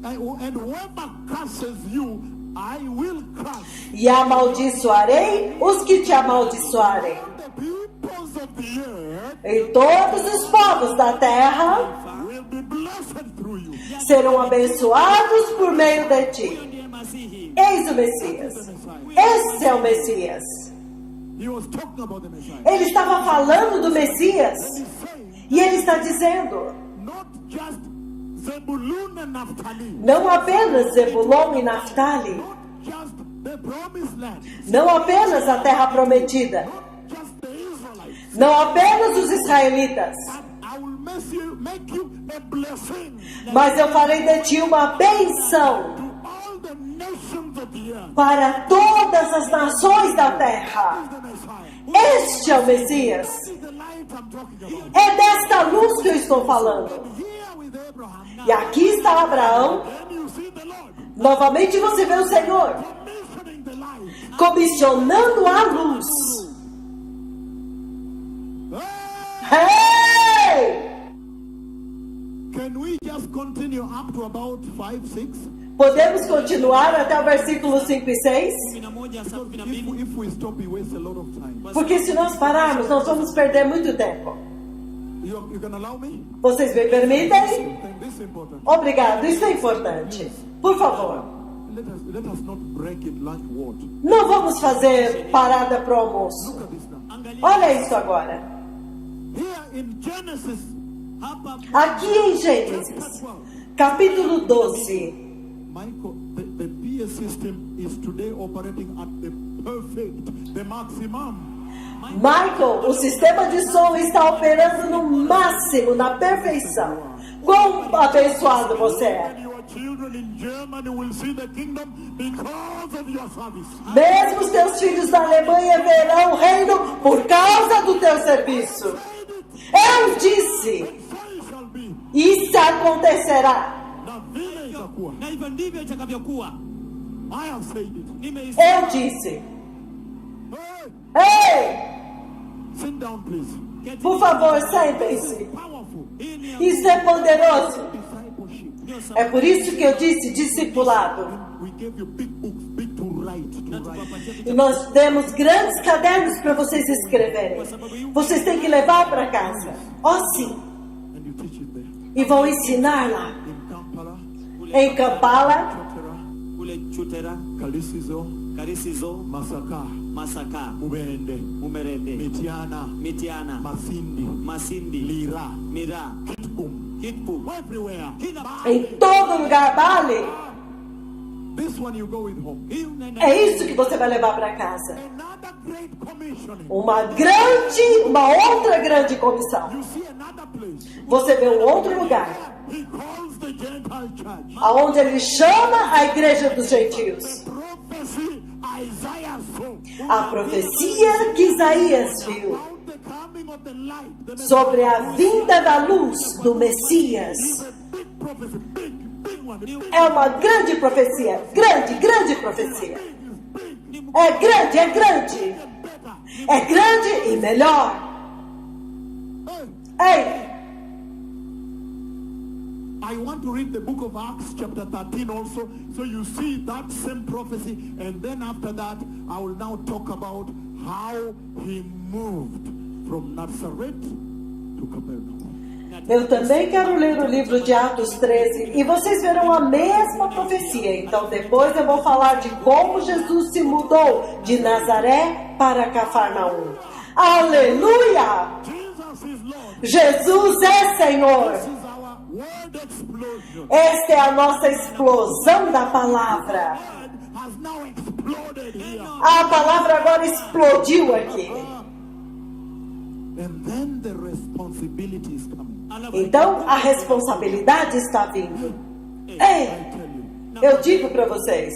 B: and whoever curses you, I will curse.
A: e amaldiçoarei os que te amaldiçoarem.
B: The peoples of the earth
A: E todos os povos da terra
B: will be blessed through you.
A: serão abençoados por meio de ti.
C: ndiye Masihi.
A: Eis o Messias. Esse é o Messias.
B: He was talking about the Messiah.
A: Ele estava falando do Messias.
B: He's saying,
A: E ele está dizendo,
B: not just Zebulun and Naphtali,
A: não apenas Zebulon e Naftali,
B: not just the promised land,
A: não apenas a terra prometida,
B: not just the Israelites,
A: não apenas os israelitas,
B: but I will make you a blessing
A: mas eu farei de ti uma benção
B: to all the nations of the earth.
A: para todas as nações da terra.
B: The Messiah.
A: Este é o Messias.
B: This is the light I'm talking about.
A: É desta luz que eu estou falando.
B: Here with Abraham,
A: E aqui está Abraão.
B: then you see the Lord
A: Novamente você vê o Senhor
B: commissioning the light.
A: comissionando a luz.
B: Hey!
A: Hey!
B: Can we just continue up to about 5, 6?
A: Podemos continuar até o versículo 5 e 6?
C: 11 hasa 12.
B: If we stop, we waste a lot of time.
A: Porque se nós pararmos, nós vamos perder muito tempo.
B: You can allow me?
A: Vocês me permitem?
B: This is important.
A: Obrigado, isso é importante. Por favor,
B: Let us not break it like what?
A: não vamos fazer parada para o almoço.
B: Look at this now.
C: Angalia
A: Olha isso agora.
B: Here in Genesis
C: hapa
A: Aqui em Gênesis, capítulo 12.
B: Michael, the PA system is today operating at the perfect, the maximum.
A: Michael, o sistema de som está operando no máximo, na perfeição. Quão abençoado você é.
B: And your children in Germany will see the kingdom because of your service.
A: Mesmo os teus filhos da Alemanha verão o reino por causa do teu serviço. Eu disse,
B: So it shall be.
A: isso acontecerá.
B: Na vile itakuwa.
C: na hivyo ndivyo itakavyokuwa.
B: I have said it.
C: Nimeisema.
A: Eu disse.
B: Hey,
A: Ei,
B: sit down, please.
A: por favor, sentem-se.
B: Powerful.
C: Hii ni ya
A: Isso é poderoso.
B: Discipleship.
C: ndio
A: É
C: sababu
A: por isso que eu disse discipulado.
B: We gave you big books, big to write,
C: na
B: to write.
C: tukapatia
A: E
C: vitabu
A: nós demos grandes cadernos para vocês escreverem. Vocês têm que levar para casa. Ó sim.
B: And you teach it there.
A: E vão ensinar lá.
B: In Kampala,
A: Em Kampala,
B: Chotera,
C: kule Chutera,
B: Kalisizo,
C: Karisizo,
B: Masaka,
C: Masaka,
B: Mubende,
C: Mumerende,
B: Mitiana,
C: Mitiana,
B: Masindi,
C: Masindi,
B: Lira,
C: Mira,
B: Kitgum,
C: Kitpu,
B: everywhere.
C: kila
A: em todo lugar, Bali.
B: This one you go with home.
C: hii unaenda
A: É isso que você vai levar para casa.
B: Another great commissioning.
A: Uma outra grande comissão.
B: You see another place.
A: Você vê um outro lugar,
B: He calls the Gentile church.
A: aonde ele chama a igreja dos gentios.
B: Prophecy Isaiah saw
A: A profecia que Isaías viu
B: about the coming of the light. The
A: sobre a vinda da luz do Messias.
B: big prophecy, big one.
A: É uma grande profecia, grande profecia. É grande,
B: Better.
A: é grande e melhor.
B: Hey,
A: Ei,
B: I want to read the book of Acts chapter 13 also, so you see that same prophecy, and then after that, I will now talk about how he moved from Nazareth to Capernaum.
A: Eu também quero ler o livro de Atos 13 e vocês verão a mesma profecia. Então depois eu vou falar de como Jesus se mudou de Nazaré para Cafarnaum. Aleluia! Jesus é Senhor. Esta é a nossa explosão da palavra. A palavra agora explodiu aqui. Então a responsabilidade está vindo. Ei, eu digo para vocês,